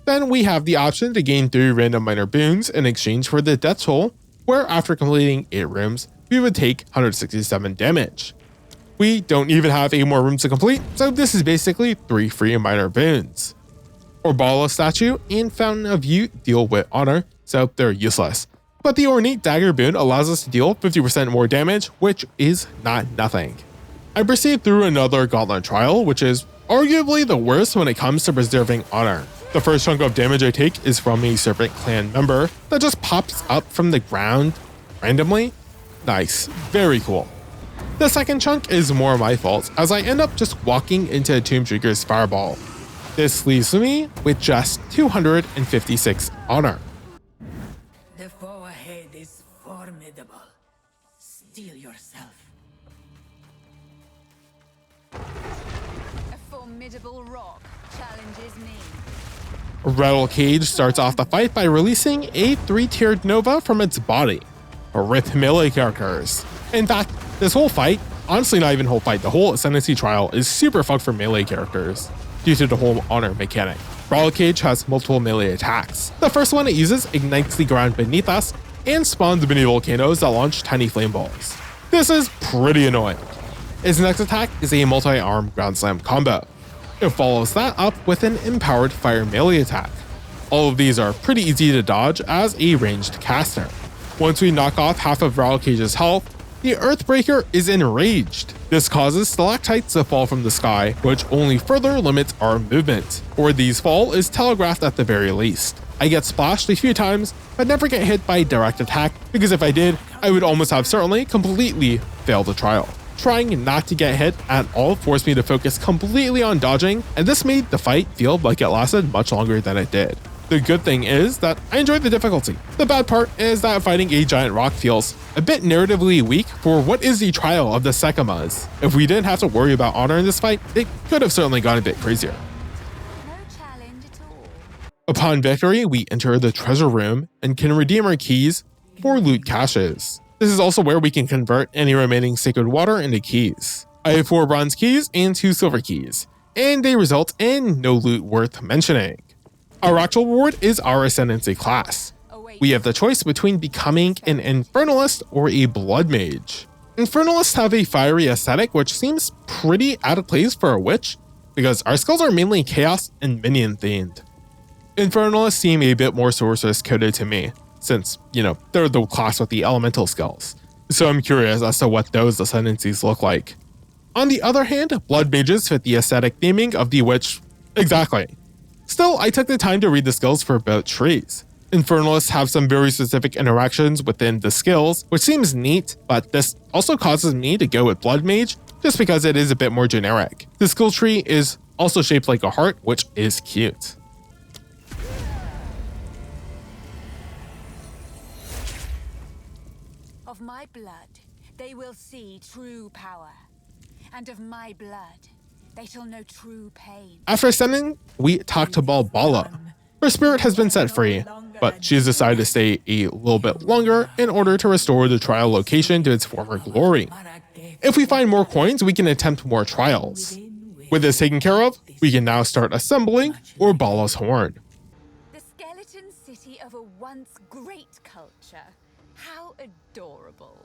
Then we have the option to gain 3 random minor boons in exchange for the Death Toll, where after completing 8 rooms, we would take 167 damage. We don't even have 8 more rooms to complete, so this is basically 3 free minor boons. Orbala Statue and Fountain of Youth deal with honor, so they're useless. But the Ornate Dagger boon allows us to deal 50% more damage, which is not nothing. I proceed through another Gauntlet trial, which is arguably the worst when it comes to preserving honor. The first chunk of damage I take is from a Serpent Clan member that just pops up from the ground randomly. Nice, very cool. The second chunk is more my fault, as I end up just walking into Tomb Trigger's Fireball. This leaves me with just 256 honor. The foe ahead is formidable. Steel yourself. A formidable rock challenges me. Rattle Cage starts off the fight by releasing a 3-tiered Nova from its body. RIP melee characters. In fact, this whole fight, honestly not even whole fight, the whole Ascendancy trial is super fucked for melee characters due to the whole honor mechanic. Rattle Cage has multiple melee attacks. The first one it uses ignites the ground beneath us and spawns mini volcanoes that launch tiny flame balls. This is pretty annoying. Its next attack is a multi-arm ground slam combo. It follows that up with an empowered fire melee attack. All of these are pretty easy to dodge as a ranged caster. Once we knock off half of Rattle Cage's health, the Earthbreaker is enraged. This causes stalactites to fall from the sky, which only further limits our movement. Where these fall is telegraphed at the very least. I get splashed a few times, but never get hit by a direct attack, because if I did, I would almost have certainly completely failed the trial. Trying not to get hit at all forced me to focus completely on dodging, and this made the fight feel like it lasted much longer than it did. The good thing is that I enjoyed the difficulty. The bad part is that fighting a giant rock feels a bit narratively weak for what is the trial of the Sekhemas. If we didn't have to worry about honor in this fight, it could have certainly gone a bit crazier. No challenge at all. Upon victory, we enter the treasure room and can redeem our keys for loot caches. This is also where we can convert any remaining sacred water into keys. I have 4 bronze keys and 2 silver keys, and they result in no loot worth mentioning. Our actual reward is our Ascendancy class. We have the choice between becoming an Infernalist or a Blood Mage. Infernalists have a fiery aesthetic which seems pretty out of place for a witch, because our skills are mainly chaos and minion themed. Infernalists seem a bit more sorceress coded to me, since, they're the class with the elemental skills. So I'm curious as to what those ascendancies look like. On the other hand, blood mages fit the aesthetic theming of the witch exactly. Still, I took the time to read the skills for both trees. Infernalists have some very specific interactions within the skills, which seems neat, but this also causes me to go with Blood Mage just because it is a bit more generic. The skill tree is also shaped like a heart, which is cute. Of my blood, they will see true power, and of my blood, they shall know true pain. After ascending, we talk to Balbala. Her spirit has been set free, but she's decided to stay a little bit longer in order to restore the trial location to its former glory. If we find more coins, we can attempt more trials. With this taken care of, we can now start assembling Urbala's Horn. The skeleton city of a once great culture. How adorable.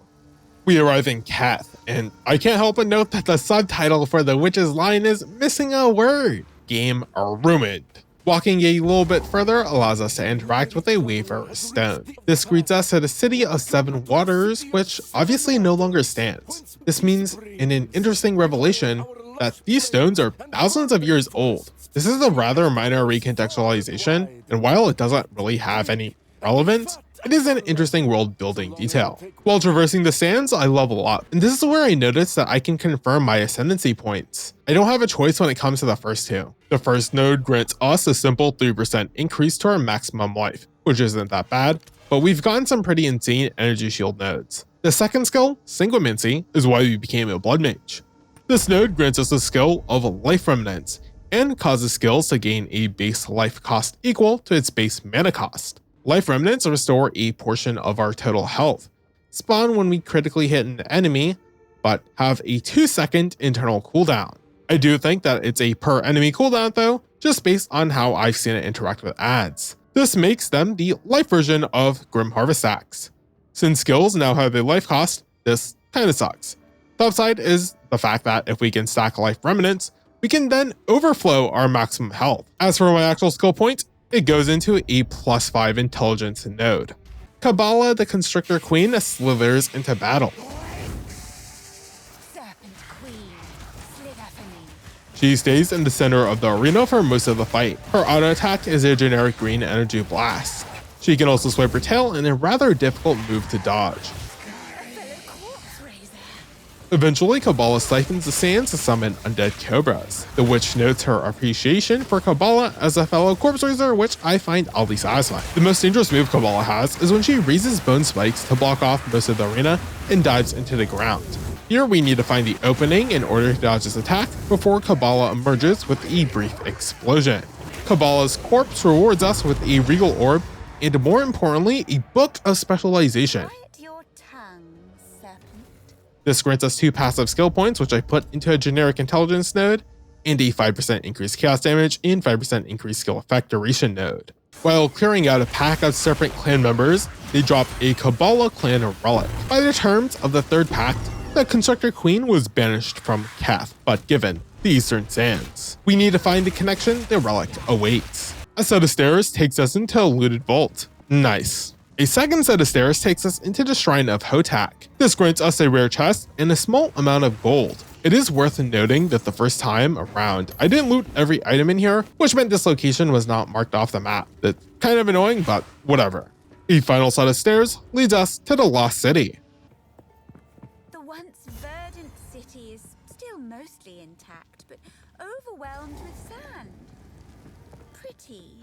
We arrive in Keth, and I can't help but note that the subtitle for the witch's line is missing a word. Game ruined. Walking a little bit further allows us to interact with a wafer stone. This greets us at a city of 7 waters, which obviously no longer stands. This means, in an interesting revelation, that these stones are thousands of years old. This is a rather minor recontextualization, and while it doesn't really have any relevance, it is an interesting world building detail. While traversing the sands, I level up, and this is where I noticed that I can confirm my ascendancy points. I don't have a choice when it comes to the first two. The first node grants us a simple 3% increase to our maximum life, which isn't that bad, but we've gotten some pretty insane energy shield nodes. The second skill, Sanguimancy, is why we became a blood mage. This node grants us a skill of life remnants, and causes skills to gain a base life cost equal to its base mana cost. Life remnants restore a portion of our total health, spawn when we critically hit an enemy, but have a 2-second internal cooldown. I do think that it's a per enemy cooldown though, just based on how I've seen it interact with ads. This makes them the life version of Grim Harvest Axe. Since skills now have a life cost, this kinda sucks. The upside is the fact that if we can stack life remnants, we can then overflow our maximum health. As for my actual skill point, it goes into a +5 intelligence node. Kabbalah, the Constrictor Queen, slithers into battle. Serpent Queen, slither for me. She stays in the center of the arena for most of the fight. Her auto attack is a generic green energy blast. She can also swipe her tail in a rather difficult move to dodge. Eventually, Kabbalah siphons the sands to summon undead cobras. The witch notes her appreciation for Kabbalah as a fellow corpse raiser, which I find oddly satisfying. The most dangerous move Kabbalah has is when she raises bone spikes to block off most of the arena and dives into the ground. Here we need to find the opening in order to dodge this attack before Kabbalah emerges with a brief explosion. Kabbalah's corpse rewards us with a regal orb and, more importantly, a book of specialization. Quiet your tongue, serpent. This grants us 2 passive skill points, which I put into a generic intelligence node, and a 5% increased chaos damage and 5% increased skill effect duration node. While clearing out a pack of Serpent clan members, they drop a Kabbalah clan relic. By the terms of the third pact, the Constrictor Queen was banished from Keth, but given the Eastern Sands. We need to find the connection the relic awaits. A set of stairs takes us into a looted vault. Nice. A second set of stairs takes us into the Shrine of Hotak. This grants us a rare chest and a small amount of gold. It is worth noting that the first time around, I didn't loot every item in here, which meant this location was not marked off the map. That's kind of annoying, but whatever. A final set of stairs leads us to the Lost City. The once verdant city is still mostly intact, but overwhelmed with sand. Pretty.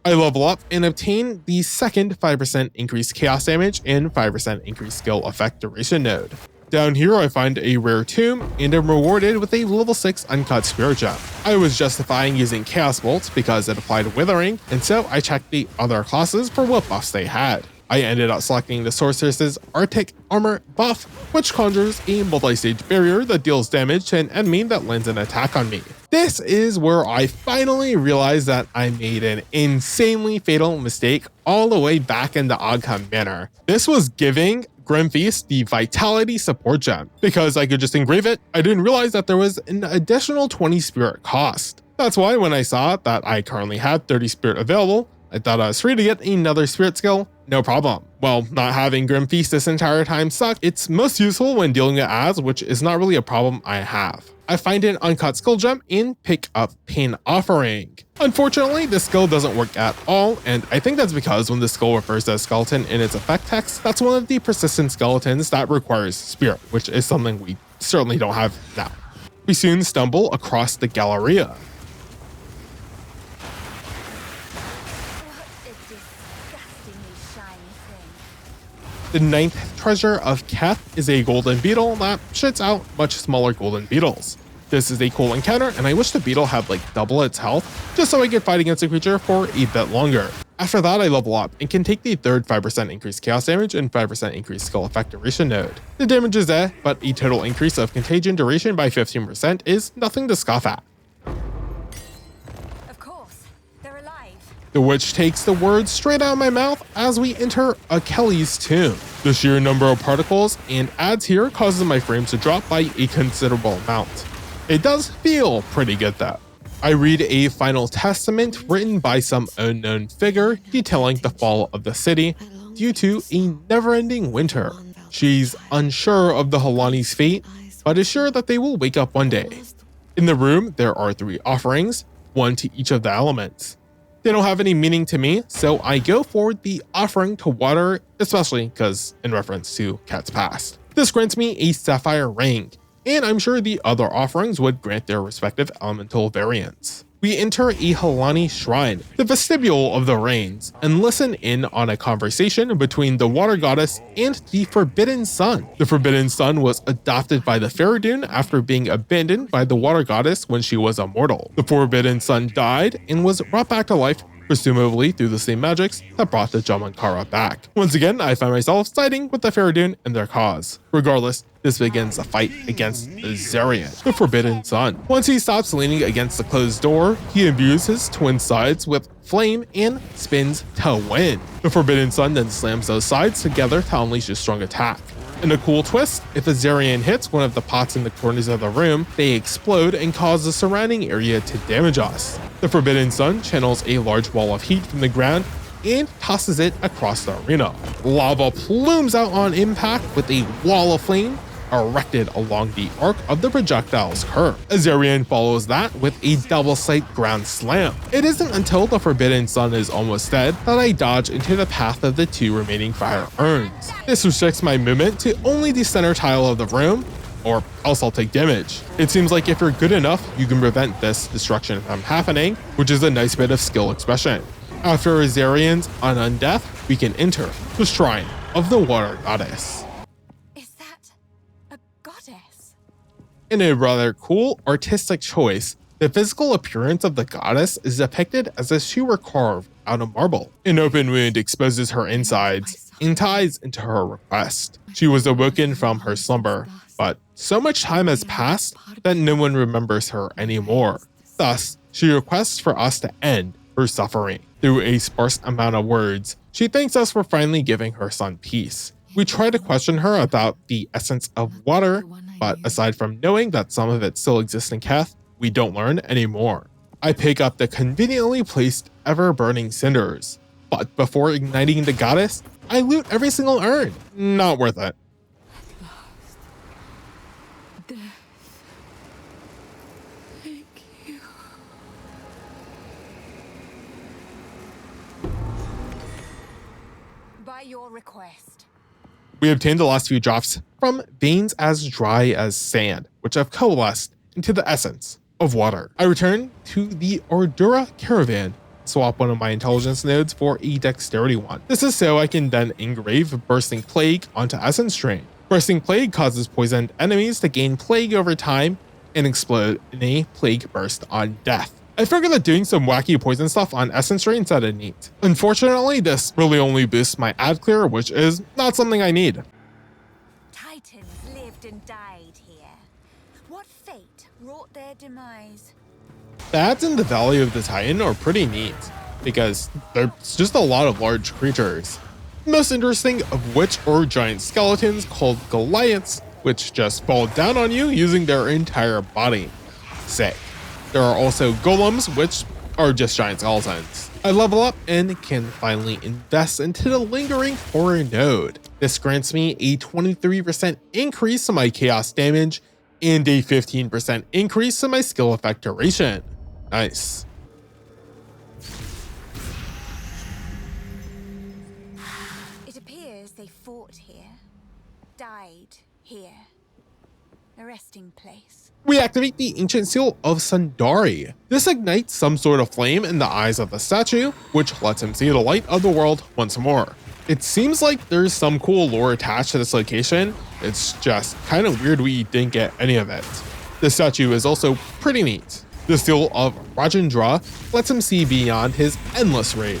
I level up and obtain the second 5% increased chaos damage and 5% increased skill effect duration node. Down here I find a rare tomb and am rewarded with a level 6 uncut spirit gem. I was justifying using chaos bolts because it applied withering, and so I checked the other classes for what buffs they had. I ended up selecting the sorceress's Arctic armor buff, which conjures a multi-stage barrier that deals damage to an enemy that lands an attack on me. This is where I finally realized that I made an insanely fatal mistake all the way back in the Ogcom Manor. This was giving Grimfeast the Vitality support gem. Because I could just engrave it, I didn't realize that there was an additional 20 spirit cost. That's why when I saw that I currently had 30 spirit available, I thought I was free to get another spirit skill, no problem. well, not having Grim Feast this entire time sucked, it's most useful when dealing with ads, which is not really a problem I have. I find an uncut skill gem and pick up Pain Offering. Unfortunately, this skill doesn't work at all, and I think that's because when the skill refers to a skeleton in its effect text, that's one of the persistent skeletons that requires Spirit, which is something we certainly don't have now. We soon stumble across the Galleria. What a disgustingly shiny thing. The 9th treasure of Keth is a golden beetle that shits out much smaller golden beetles. This is a cool encounter, and I wish the beetle had like double its health, just so I could fight against the creature for a bit longer. After that, I level up and can take the third 5% increased chaos damage and 5% increased skill effect duration node. The damage is there, but a total increase of contagion duration by 15% is nothing to scoff at. Of course, they're alive. The witch takes the words straight out of my mouth as we enter Achilles' tomb. The sheer number of particles and ads here causes my frames to drop by a considerable amount. It does feel pretty good though. I read a final testament written by some unknown figure detailing the fall of the city due to a never-ending winter. She's unsure of the Halani's fate, but is sure that they will wake up one day. In the room, there are 3 offerings, one to each of the elements. They don't have any meaning to me, so I go for the offering to water, especially because in reference to Keth's past. This grants me a sapphire ring, and I'm sure the other offerings would grant their respective elemental variants. We enter a Halani shrine, the vestibule of the rains, and listen in on a conversation between the water goddess and the Forbidden Sun. The Forbidden Sun was adopted by the Faradun after being abandoned by the water goddess when she was immortal. The Forbidden Sun died and was brought back to life, presumably through the same magics that brought the Jamankara back. Once again, I find myself siding with the Faradun and their cause. Regardless, this begins the fight against Zarian, the Forbidden Sun. Once he stops leaning against the closed door, he imbues his twin sides with flame and spins to win. The Forbidden Sun then slams those sides together to unleash a strong attack. In a cool twist, if a Zarian hits one of the pots in the corners of the room, they explode and cause the surrounding area to damage us. The Forbidden Sun channels a large wall of heat from the ground and tosses it across the arena. Lava plumes out on impact with a wall of flame erected along the arc of the projectile's curve. Azarian follows that with a double sight ground slam. It isn't until the Forbidden Sun is almost dead that I dodge into the path of the 2 remaining fire urns. This restricts my movement to only the center tile of the room, or else I'll take damage. It seems like if you're good enough, you can prevent this destruction from happening, which is a nice bit of skill expression. After Azarian's undeath, we can enter the Shrine of the Water Goddess. In a rather cool artistic choice, the physical appearance of the goddess is depicted as if she were carved out of marble. An open wound exposes her insides and ties into her request. She was awoken from her slumber, but so much time has passed that no one remembers her anymore. Thus, she requests for us to end her suffering. Through a sparse amount of words, she thanks us for finally giving her son peace. We try to question her about the essence of water, but aside from knowing that some of it still exists in Keth, we don't learn anymore. I pick up the conveniently placed ever-burning cinders, but before igniting the goddess, I loot every single urn. Not worth it. Thank you. By your request. We obtained the last few drops from veins as dry as sand, which have coalesced into the essence of water. I return to the Ardava Caravan, swap one of my intelligence nodes for a dexterity one. This is so I can then engrave Bursting Plague onto Essence Drain. Bursting Plague causes poisoned enemies to gain plague over time and explode in a plague burst on death. I figured that doing some wacky poison stuff on Essence Drain sounded neat. Unfortunately, this really only boosts my ad clear, which is not something I need. Titans lived and died here. What fate wrought their demise? The ads in the Valley of the Titan are pretty neat, because there's just a lot of large creatures. Most interesting of which are giant skeletons called Goliaths, which just fall down on you using their entire body. Sick. There are also golems, which are just giant skeletons. I level up and can finally invest into the lingering horror node. This grants me a 23% increase in my chaos damage and a 15% increase in my skill effect duration. Nice. It appears they fought here, died here. A resting place. We activate the Ancient Seal of Sundari. This ignites some sort of flame in the eyes of the statue, which lets him see the light of the world once more. It seems like there's some cool lore attached to this location. It's just kind of weird we didn't get any of it. The statue is also pretty neat. The Seal of Rajendra lets him see beyond his endless rage.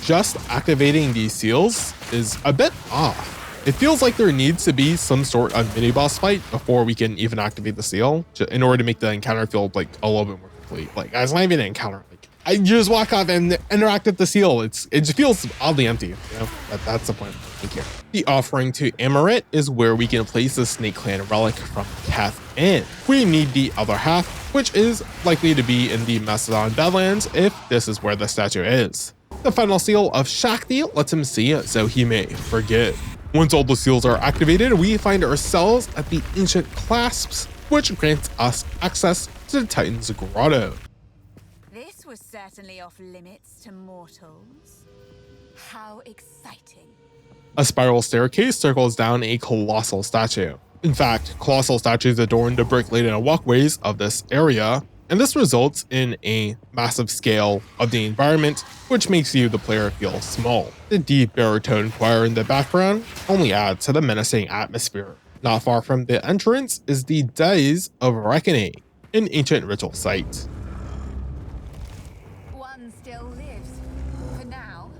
Just activating these seals is a bit off. It feels like there needs to be some sort of mini-boss fight before we can even activate the seal, in order to make the encounter feel like a little bit more complete. Like, it's not even an encounter. Like, I just walk off and interact with the seal. It just feels oddly empty, you know? That's the point. Thank you. The offering to Amaret is where we can place the Snake Clan relic from Keth in. We need the other half, which is likely to be in the Mastodon Badlands if this is where the statue is. The final seal of Shakti lets him see so he may forgive. Once all the seals are activated, we find ourselves at the Ancient Clasps, which grants us access to the Titan's Grotto. This was certainly off limits to mortals. How exciting. A spiral staircase circles down a colossal statue. In fact, colossal statues adorn the brick-laden walkways of this area, and this results in a massive scale of the environment, which makes you, the player, feel small. The deep baritone choir in the background only adds to the menacing atmosphere. Not far from the entrance is the Days of Reckoning, an ancient ritual site. One still lives. For now.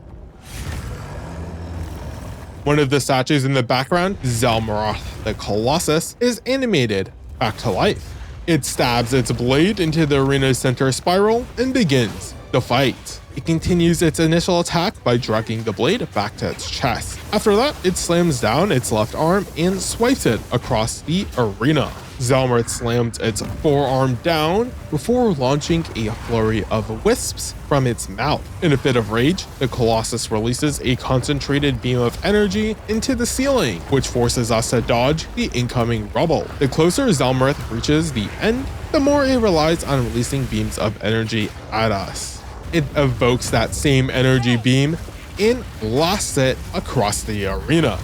One of the statues in the background, Zelmaroth the Colossus, is animated back to life. It stabs its blade into the arena's center spiral and begins the fight. It continues its initial attack by dragging the blade back to its chest. After that, it slams down its left arm and swipes it across the arena. Zelmaroth slams its forearm down before launching a flurry of wisps from its mouth. In a fit of rage, the Colossus releases a concentrated beam of energy into the ceiling, which forces us to dodge the incoming rubble. The closer Zelmaroth reaches the end, the more it relies on releasing beams of energy at us. It evokes that same energy beam and blasts it across the arena.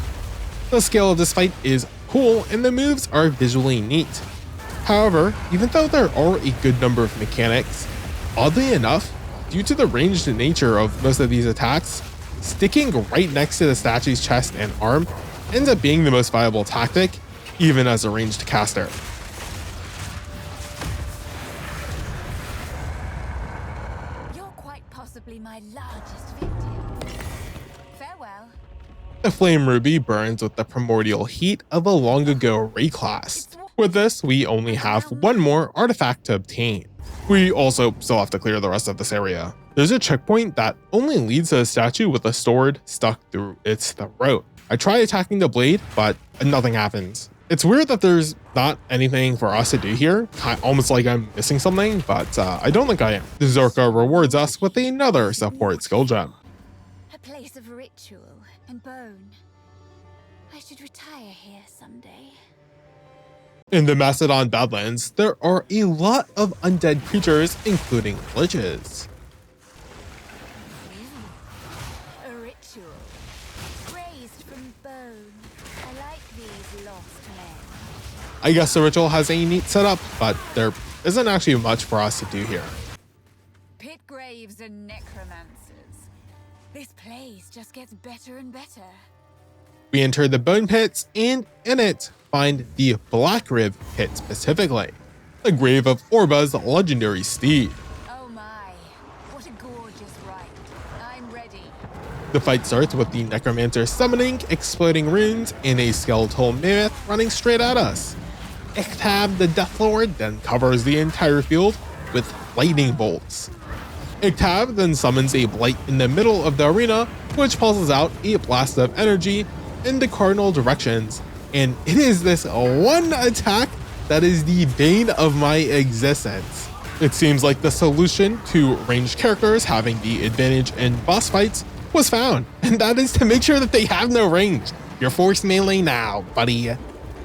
The scale of this fight is cool and the moves are visually neat. However, even though there are a good number of mechanics, oddly enough, due to the ranged nature of most of these attacks, sticking right next to the statue's chest and arm ends up being the most viable tactic, even as a ranged caster. You're quite possibly my largest victim. Farewell. The Flame Ruby burns with the primordial heat of a long ago reclass. With this, we only have one more artifact to obtain. We also still have to clear the rest of this area. There's a checkpoint that only leads to a statue with a sword stuck through its throat. I try attacking the blade, but nothing happens. It's weird that there's not anything for us to do here, almost like I'm missing something, but I don't think I am. Zorka rewards us with another support skill gem. A place of ritual and bone. I should retire here someday. In the Mastodon Badlands, there are a lot of undead creatures, including liches. A ritual. Raised from bone. I like these lost men. I guess the ritual has a neat setup, but there isn't actually much for us to do here. Pit graves and necromancers. This place just gets better and better. We enter the bone pits and in it find the Black Rib pit specifically, the grave of Orba's legendary steed. Oh my, what a gorgeous rite. I'm ready. The fight starts with the necromancer summoning exploding runes and a skeletal mammoth running straight at us. Iktab the Deathlord then covers the entire field with lightning bolts. Iktab then summons a blight in the middle of the arena, which pulses out a blast of energy in the cardinal directions, and it is this one attack that is the bane of my existence. It seems like the solution to ranged characters having the advantage in boss fights was found, and that is to make sure that they have no range. You're forced melee now, buddy.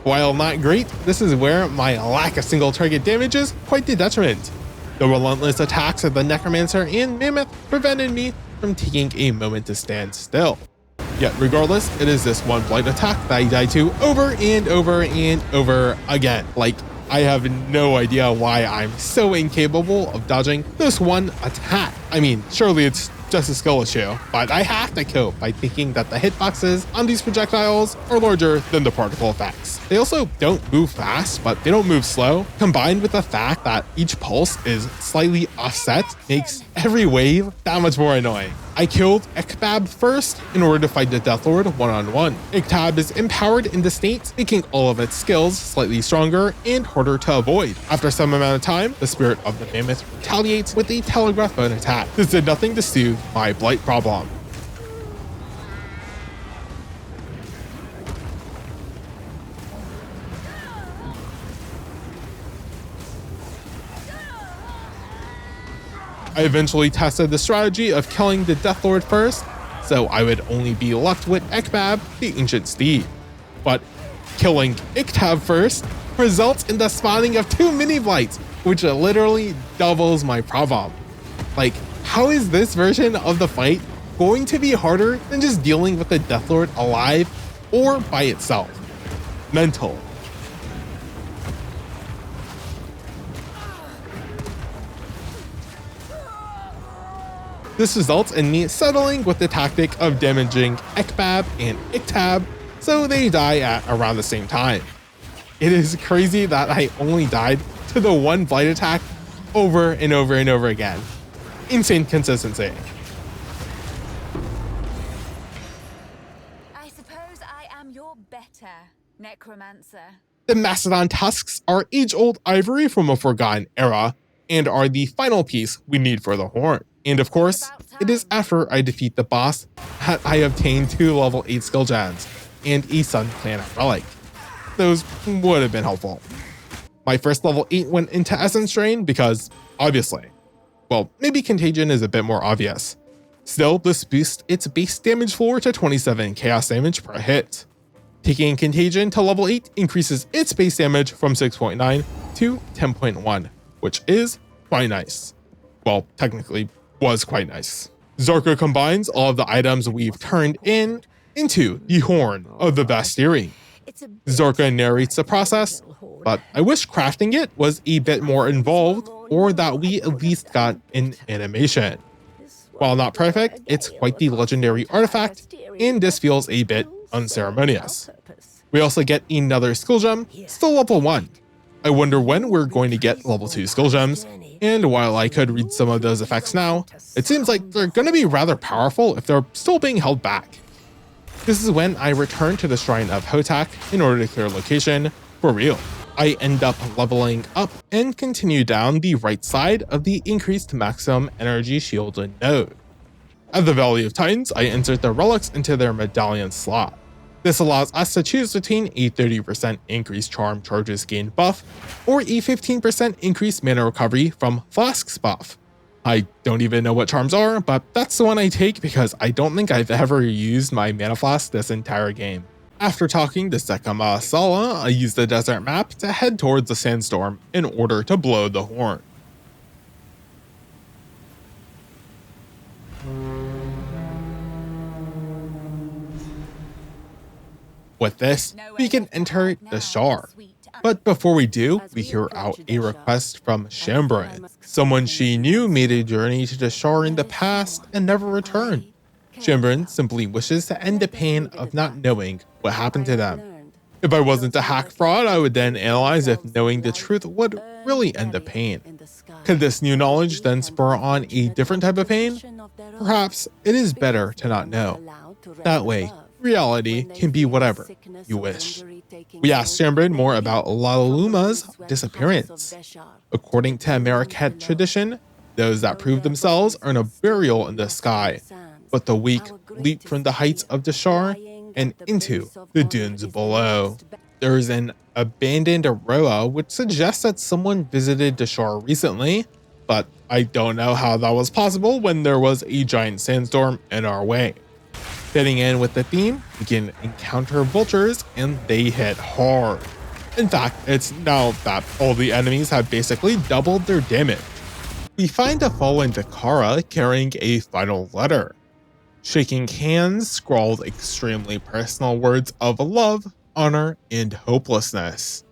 While not great, this is where my lack of single target damage is quite the detriment. The relentless attacks of the Necromancer and Mammoth prevented me from taking a moment to stand still. Yet regardless, it is this one blight attack that I die to over and over and over again. Like, I have no idea why I'm so incapable of dodging this one attack. I mean, surely it's just a skill issue, but I have to cope by thinking that the hitboxes on these projectiles are larger than the particle effects. They also don't move fast, but they don't move slow. Combined with the fact that each pulse is slightly offset makes every wave that much more annoying. I killed Ektab first in order to fight the Deathlord one-on-one. Ektab is empowered in the state, making all of its skills slightly stronger and harder to avoid. After some amount of time, the spirit of the Mammoth retaliates with a telegraph bone attack. This did nothing to soothe my blight problem. I eventually tested the strategy of killing the Deathlord first, so I would only be left with Ekbab, the Ancient Steed. But killing Iktab first results in the spawning of 2 mini-blights, which literally doubles my problem. Like, how is this version of the fight going to be harder than just dealing with the Deathlord alive or by itself? Mental. This results in me settling with the tactic of damaging Ekbab and Iktab, so they die at around the same time. It is crazy that I only died to the one blight attack over and over and over again. Insane consistency. I suppose I am your better necromancer. The Mastodon tusks are age-old ivory from a forgotten era, and are the final piece we need for the horn. And of course, it is after I defeat the boss that I obtain 2 level 8 skill gems and a Sun Planet relic. Those would have been helpful. My first level 8 went into Essence Drain because, obviously. Well, maybe Contagion is a bit more obvious. Still, this boosts its base damage floor to 27 chaos damage per hit. Taking Contagion to level 8 increases its base damage from 6.9 to 10.1, which is quite nice. Well, technically, was quite nice. Zarka combines all of the items we've turned into the Horn of the Vastiri. Zarka narrates the process, but I wish crafting it was a bit more involved, or that we at least got an animation. While not perfect, it's quite the legendary artifact, and this feels a bit unceremonious. We also get another skill gem, still level 1. I wonder when we're going to get level 2 skill gems, and while I could read some of those effects now, it seems like they're going to be rather powerful if they're still being held back. This is when I return to the Shrine of Hotak in order to clear location for real. I end up leveling up and continue down the right side of the increased maximum energy shielded node. At the Valley of Titans, I insert the relics into their medallion slot. This allows us to choose between a 30% increased charm charges gain buff or a 15% increased mana recovery from Flask's buff. I don't even know what charms are, but that's the one I take because I don't think I've ever used my mana flask this entire game. After talking to Sekhema Sala, I use the desert map to head towards the sandstorm in order to blow the horn. With this, we can enter Deshar. But before we do, we hear out a request from Shambrin. Someone she knew made a journey to Deshar in the past and never returned. Shambrin simply wishes to end the pain of not knowing what happened to them. If I wasn't a hack fraud, I would then analyze if knowing the truth would really end the pain. Could this new knowledge then spur on a different type of pain? Perhaps it is better to not know. That way, reality can be whatever you wish. We asked Shambrin more about Lalaluma's disappearance. According to American tradition, those that prove themselves earn a burial in the sky, but the weak leap from the heights of Deshar and into the dunes below. There's an abandoned Aroa which suggests that someone visited Deshar recently, but I don't know how that was possible when there was a giant sandstorm in our way. Fitting in with the theme, we can encounter vultures and they hit hard. In fact, it's now that all the enemies have basically doubled their damage. We find a fallen Dakara carrying a final letter. Shaking hands scrawled extremely personal words of love, honor, and hopelessness.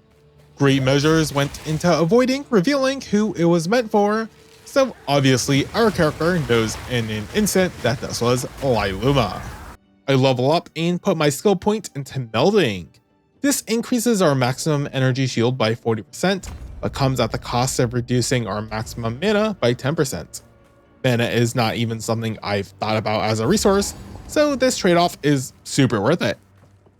Great measures went into avoiding revealing who it was meant for, so obviously our character knows in an instant that this was Liluma. I level up and put my skill point into melding. This increases our maximum energy shield by 40%, but comes at the cost of reducing our maximum mana by 10%. Mana is not even something I've thought about as a resource, so this trade-off is super worth it.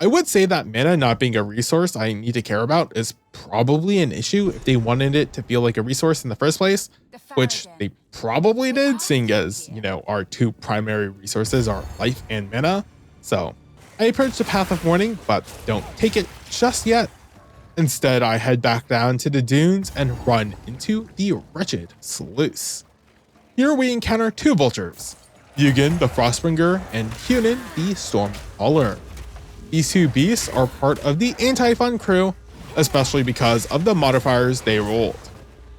I would say that mana not being a resource I need to care about is probably an issue if they wanted it to feel like a resource in the first place, which they probably did, seeing as, our two primary resources are life and mana. So I approach the Path of Mourning, but don't take it just yet. Instead, I head back down to the dunes and run into the wretched sluice. Here we encounter two vultures, Yugen the Frostbringer and Hunan the Stormcaller. These two beasts are part of the anti-fun crew, especially because of the modifiers they rolled.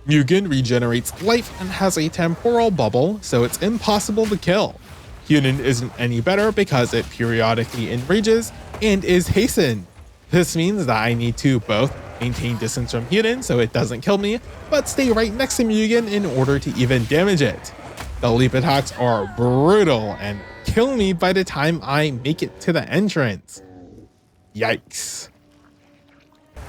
Mugen regenerates life and has a temporal bubble, so it's impossible to kill. Hunan isn't any better because it periodically enrages and is hastened. This means that I need to both maintain distance from Hunan so it doesn't kill me, but stay right next to Mugen in order to even damage it. The leap attacks are brutal and kill me by the time I make it to the entrance. Yikes.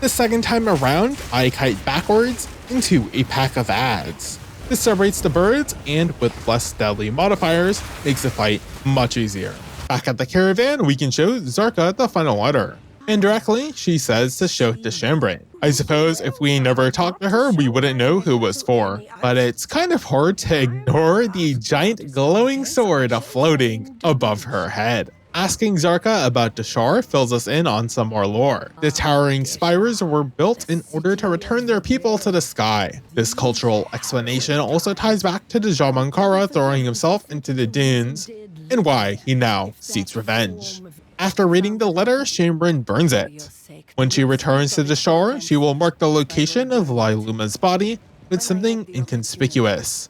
The second time around, I kite backwards into a pack of ads. This separates the birds and with less deadly modifiers makes the fight much easier. Back at the caravan, we can show Zarka the final letter. Indirectly, she says to show Deshambre. I suppose if we never talked to her, we wouldn't know who it was for, but it's kind of hard to ignore the giant glowing sword floating above her head. Asking Zarka about Deshar fills us in on some more lore. The towering spires were built in order to return their people to the sky. This cultural explanation also ties back to Dejamankara throwing himself into the dunes, and why he now seeks revenge. After reading the letter, Shambrin burns it. When she returns to Deshar, she will mark the location of Liluma's body with something inconspicuous.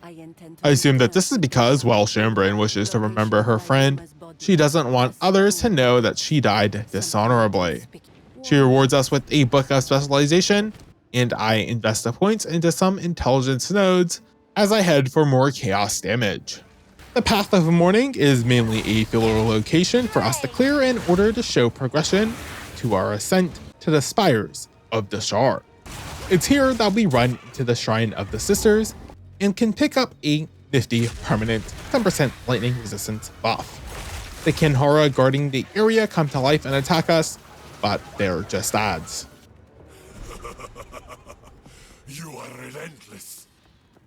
I assume that this is because, while Shambrin wishes to remember her friend, she doesn't want others to know that she died dishonorably. She rewards us with a book of specialization, and I invest the points into some intelligence nodes as I head for more chaos damage. The Path of Mourning is mainly a filler location for us to clear in order to show progression to our ascent to the spires of Deshar. It's here that we run to the Shrine of the Sisters and can pick up a nifty permanent 10% lightning resistance buff. The Kinhara guarding the area come to life and attack us, but they're just ads. You are relentless,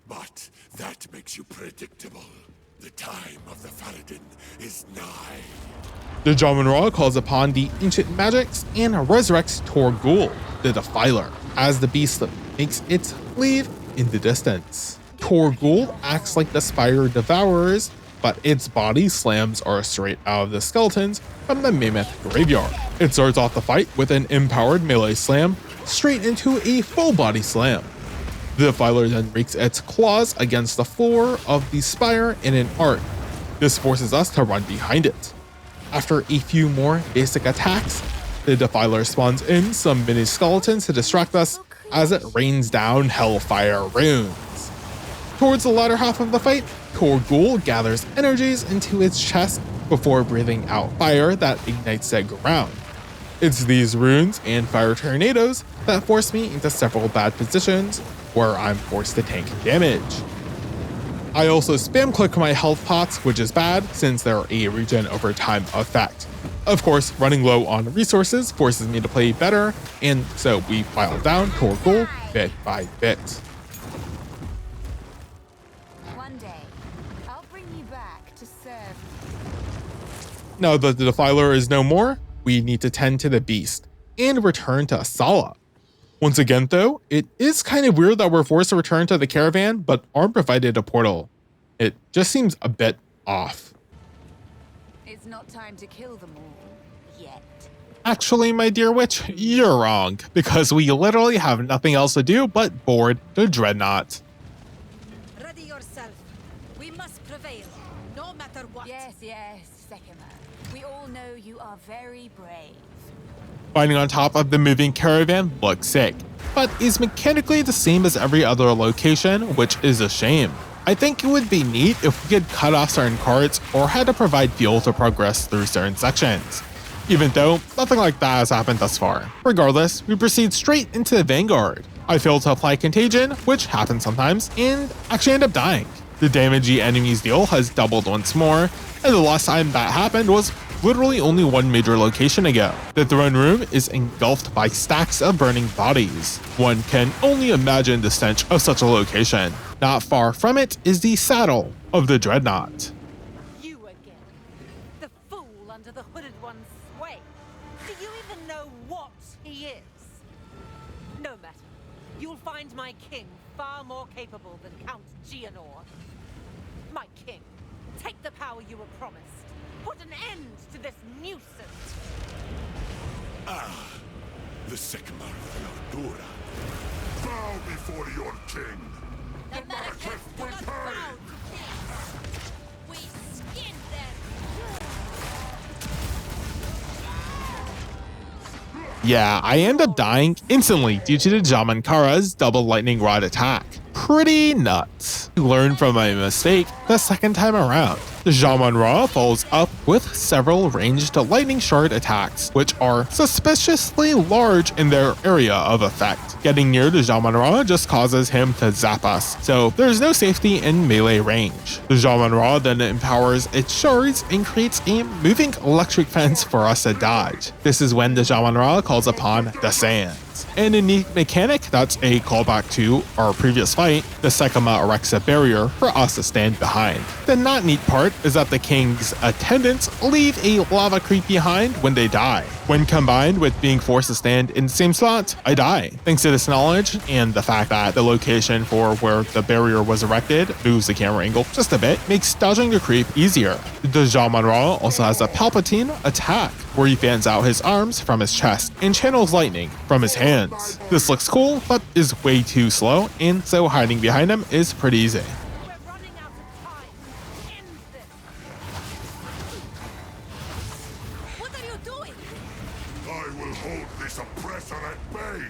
but that makes you predictable. The time of the Faradin is nigh. The Jamunra calls upon the ancient magics and resurrects Torgul, the Defiler, as the beast makes its leave in the distance. Torgul acts like the Spire Devourers, but its body slams are straight out of the skeletons from the Mammoth Graveyard. It starts off the fight with an empowered melee slam, straight into a full body slam. The Defiler then rakes its claws against the floor of the spire in an arc. This forces us to run behind it. After a few more basic attacks, the Defiler spawns in some mini skeletons to distract us as it rains down Hellfire runes. Towards the latter half of the fight, Torgul gathers energies into its chest before breathing out fire that ignites the ground. It's these runes and fire tornadoes that force me into several bad positions where I'm forced to tank damage. I also spam click my health pots, which is bad since they're a regen over time effect. Of course, running low on resources forces me to play better, and so we file down Torgul bit by bit. One day, I'll bring you back to serve. Now that the Defiler is no more, we need to tend to the beast and return to Asala. Once again though, it is kind of weird that we're forced to return to the caravan but aren't provided a portal. It just seems a bit off. It's not time to kill them all yet. Actually, my dear witch, you're wrong, because we literally have nothing else to do but board the Dreadnought. Ready yourself. We must prevail, no matter what. Yes, Sekhema. We all know you are very brave. Fighting on top of the moving caravan looks sick, but is mechanically the same as every other location, which is a shame. I think it would be neat if we could cut off certain carts or had to provide fuel to progress through certain sections. Even though nothing like that has happened thus far. Regardless, we proceed straight into the Vanguard. I failed to apply Contagion, which happens sometimes, and actually end up dying. The damage the enemies deal has doubled once more, and the last time that happened was literally only one major location ago. The throne room is engulfed by stacks of burning bodies. One can only imagine the stench of such a location. Not far from it is the saddle of the Dreadnought. You again. The fool under the hooded one's sway. Do you even know what he is? No matter. You'll find my king far more capable than Count Geonor. My king, take the power you were promised. Put an end to this nuisance. The Sekhema of Ardura. Bow before your king. The Malekith do not bow to kings. We skin them. Yeah, I end up dying instantly due to the Jamankara's double lightning rod attack. Pretty nuts. I learned from my mistake the second time around. The Jaman-Ra follows up with several ranged lightning shard attacks, which are suspiciously large in their area of effect. Getting near the Jaman-Ra just causes him to zap us, so there's no safety in melee range. The Jaman-Ra then empowers its shards and creates a moving electric fence for us to dodge. This is when the Jaman-Ra calls upon the sands. And a neat mechanic that's a callback to our previous fight, the Sekhema erects a barrier for us to stand behind. The not neat part is that the king's attendants leave a lava creep behind when they die. When combined with being forced to stand in the same spot, I die. Thanks to this knowledge and the fact that the location for where the barrier was erected moves the camera angle just a bit, makes dodging the creep easier. The Jaman-Ra also has a Palpatine attack, where he fans out his arms from his chest and channels lightning from his hands. This looks cool, but is way too slow, and so hiding behind him is pretty easy. We're running out of time. End this. What are you doing? I will hold this oppressor at bay.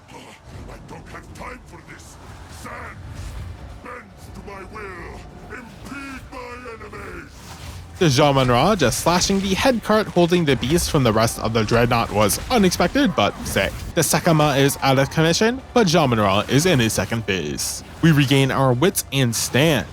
I don't have time for this. Sand bends to my will. Impede my enemies. The Jaman-Ra just slashing the head cart holding the beast from the rest of the Dreadnought was unexpected but sick. The Sekhema is out of commission, but Jaman-Ra is in his second phase. We regain our wits and stand.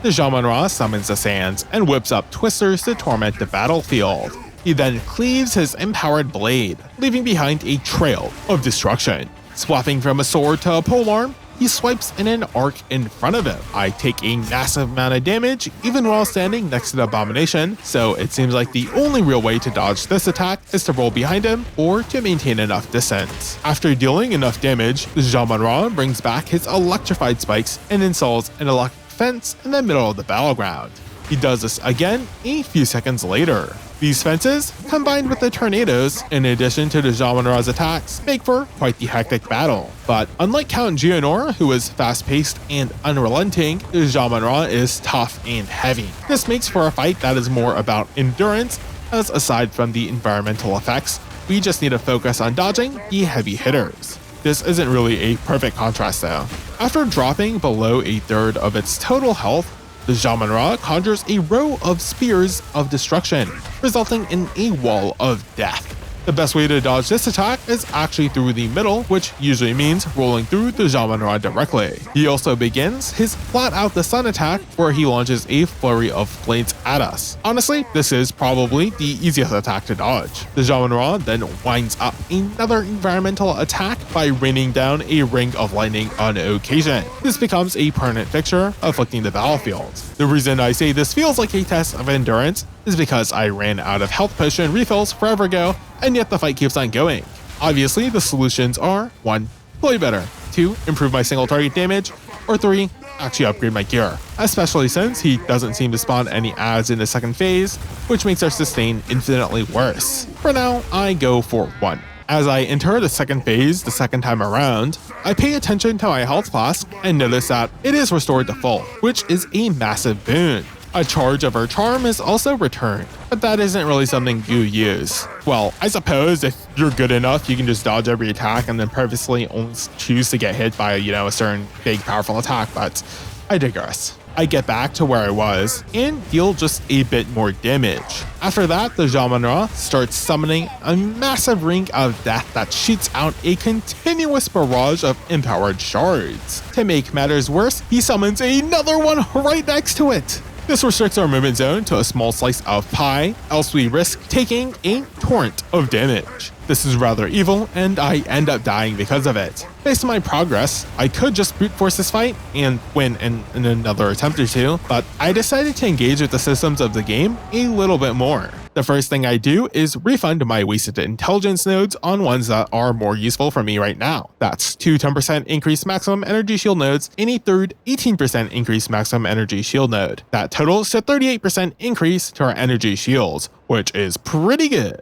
The Jaman-Ra summons the sands and whips up twisters to torment the battlefield. He then cleaves his empowered blade, leaving behind a trail of destruction. Swapping from a sword to a polearm, he swipes in an arc in front of him. I take a massive amount of damage even while standing next to the abomination, so it seems like the only real way to dodge this attack is to roll behind him or to maintain enough distance. After dealing enough damage, the Jaman-Ra brings back his electrified spikes and installs an electric fence in the middle of the battleground. He does this again a few seconds later. These fences, combined with the tornadoes, in addition to the Jaman-Ra's attacks, make for quite the hectic battle. But unlike Count Geonor, who is fast-paced and unrelenting, the Jaman-Ra is tough and heavy. This makes for a fight that is more about endurance, as aside from the environmental effects, we just need to focus on dodging the heavy hitters. This isn't really a perfect contrast though. After dropping below a third of its total health, the Jaman-Ra conjures a row of spears of destruction, resulting in a wall of death. The best way to dodge this attack is actually through the middle, which usually means rolling through the Jaman-Ra directly. He also begins his flat out the sun attack, where he launches a flurry of blades at us. Honestly, this is probably the easiest attack to dodge. The Jaman-Ra then winds up another environmental attack by raining down a ring of lightning on occasion. This becomes a permanent fixture, afflicting the battlefield. The reason I say this feels like a test of endurance is because I ran out of health potion refills forever ago, and yet the fight keeps on going. Obviously, the solutions are 1. Play better, 2. Improve my single target damage, or 3. Actually upgrade my gear, especially since he doesn't seem to spawn any adds in the second phase, which makes our sustain infinitely worse. For now, I go for 1. As I enter the second phase the second time around, I pay attention to my health flask and notice that it is restored to full, which is a massive boon. A charge of her charm is also returned, but that isn't really something you use. Well, I suppose if you're good enough, you can just dodge every attack and then purposely only choose to get hit by, a certain big powerful attack, but I digress. I get back to where I was and deal just a bit more damage. After that, the Jamanra starts summoning a massive ring of death that shoots out a continuous barrage of empowered shards. To make matters worse, he summons another one right next to it. This restricts our movement zone to a small slice of pie, else we risk taking a torrent of damage. This is rather evil, and I end up dying because of it. Based on my progress, I could just brute force this fight and win in another attempt or two, but I decided to engage with the systems of the game a little bit more. The first thing I do is refund my wasted intelligence nodes on ones that are more useful for me right now. That's 2 10% increased maximum energy shield nodes and a third 18% increased maximum energy shield node. That totals to 38% increase to our energy shields, which is pretty good.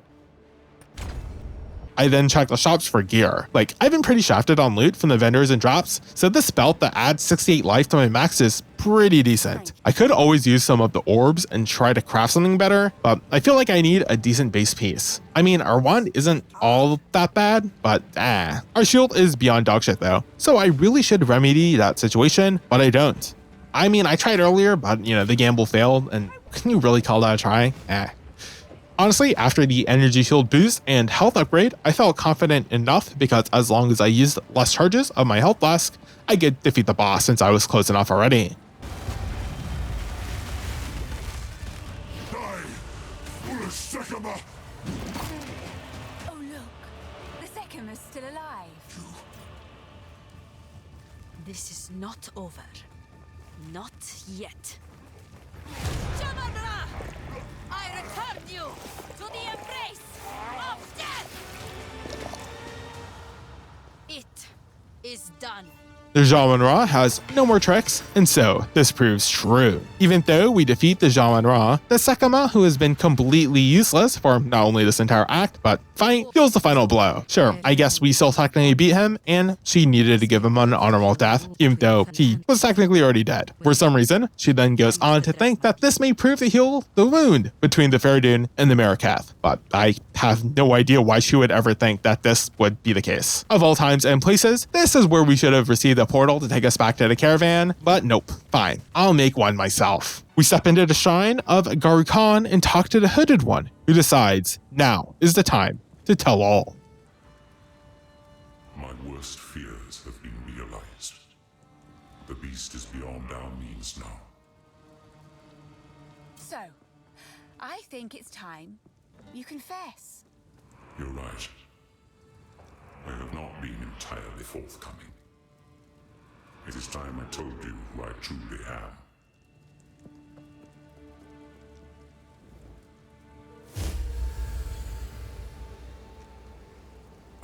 I then check the shops for gear. I've been pretty shafted on loot from the vendors and drops, so this belt that adds 68 life to my max is pretty decent. I could always use some of the orbs and try to craft something better, but I feel like I need a decent base piece. I mean, our wand isn't all that bad, but Our shield is beyond dogshit though, so I really should remedy that situation, but I don't. I mean, I tried earlier, but the gamble failed, and can you really call that a try? Honestly, after the energy shield boost and health upgrade, I felt confident enough because as long as I used less charges of my health flask, I could defeat the boss since I was close enough already. Sekhema! Oh look, the Sekhema's still alive. This is not over. Not yet. Jamanra! I return you to the embrace of death! It is done. The Jamanra has no more tricks, and so this proves true. Even though we defeat the Jamanra, the Sekhema, who has been completely useless for not only this entire act, but fight, deals the final blow. Sure, I guess we still technically beat him, and she needed to give him an honorable death, even though he was technically already dead. For some reason, she then goes on to think that this may prove to heal the wound between the Faradun and the Keth, but I have no idea why she would ever think that this would be the case. Of all times and places, this is where we should have received a portal to take us back to the caravan, but nope, fine, I'll make one myself. We step into the shrine of Garu Khan and talk to the Hooded One, who decides now is the time to tell all. My worst fears have been realized. The beast is beyond our means now. So, I think it's time you confess. You're right. I have not been entirely forthcoming. It is time I told you who I truly am.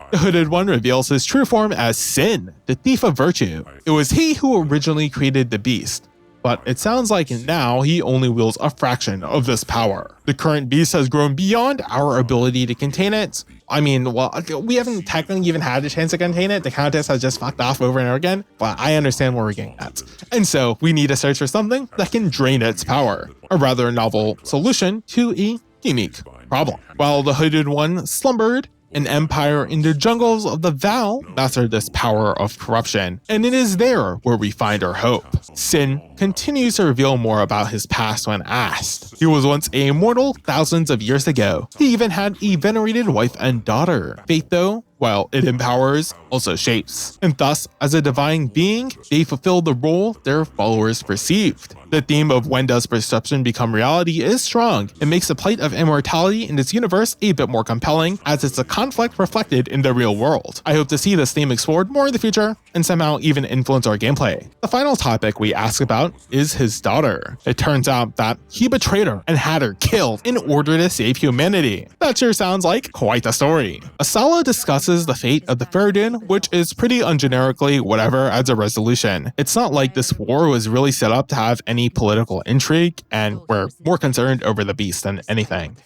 The Hooded One reveals his true form as Sin, the Thief of Virtue. It was he who originally created the beast, but it sounds like now he only wields a fraction of this power. The current beast has grown beyond our ability to contain it. I mean, well, we haven't technically even had a chance to contain it. The Countess has just fucked off over and over again, but I understand where we're getting at. And so we need to search for something that can drain its power. A rather novel solution to a unique problem. While the Hooded One slumbered, an empire in the jungles of the Val mastered this power of corruption, and it is there where we find our hope. Sin continues to reveal more about his past when asked. He was once a mortal thousands of years ago. He even had a venerated wife and daughter. Fate, though, while it empowers, also shapes. And thus, as a divine being, they fulfill the role their followers perceived. The theme of when does perception become reality is strong. It makes the plight of immortality in this universe a bit more compelling, as it's a conflict reflected in the real world. I hope to see this theme explored more in the future, and somehow even influence our gameplay. The final topic we ask about is his daughter. It turns out that he betrayed her and had her killed in order to save humanity. That sure sounds like quite the story. Asala discusses the fate of the Faradin, which is pretty ungenerically whatever as a resolution. It's not like this war was really set up to have any political intrigue, and we're more concerned over the beast than anything.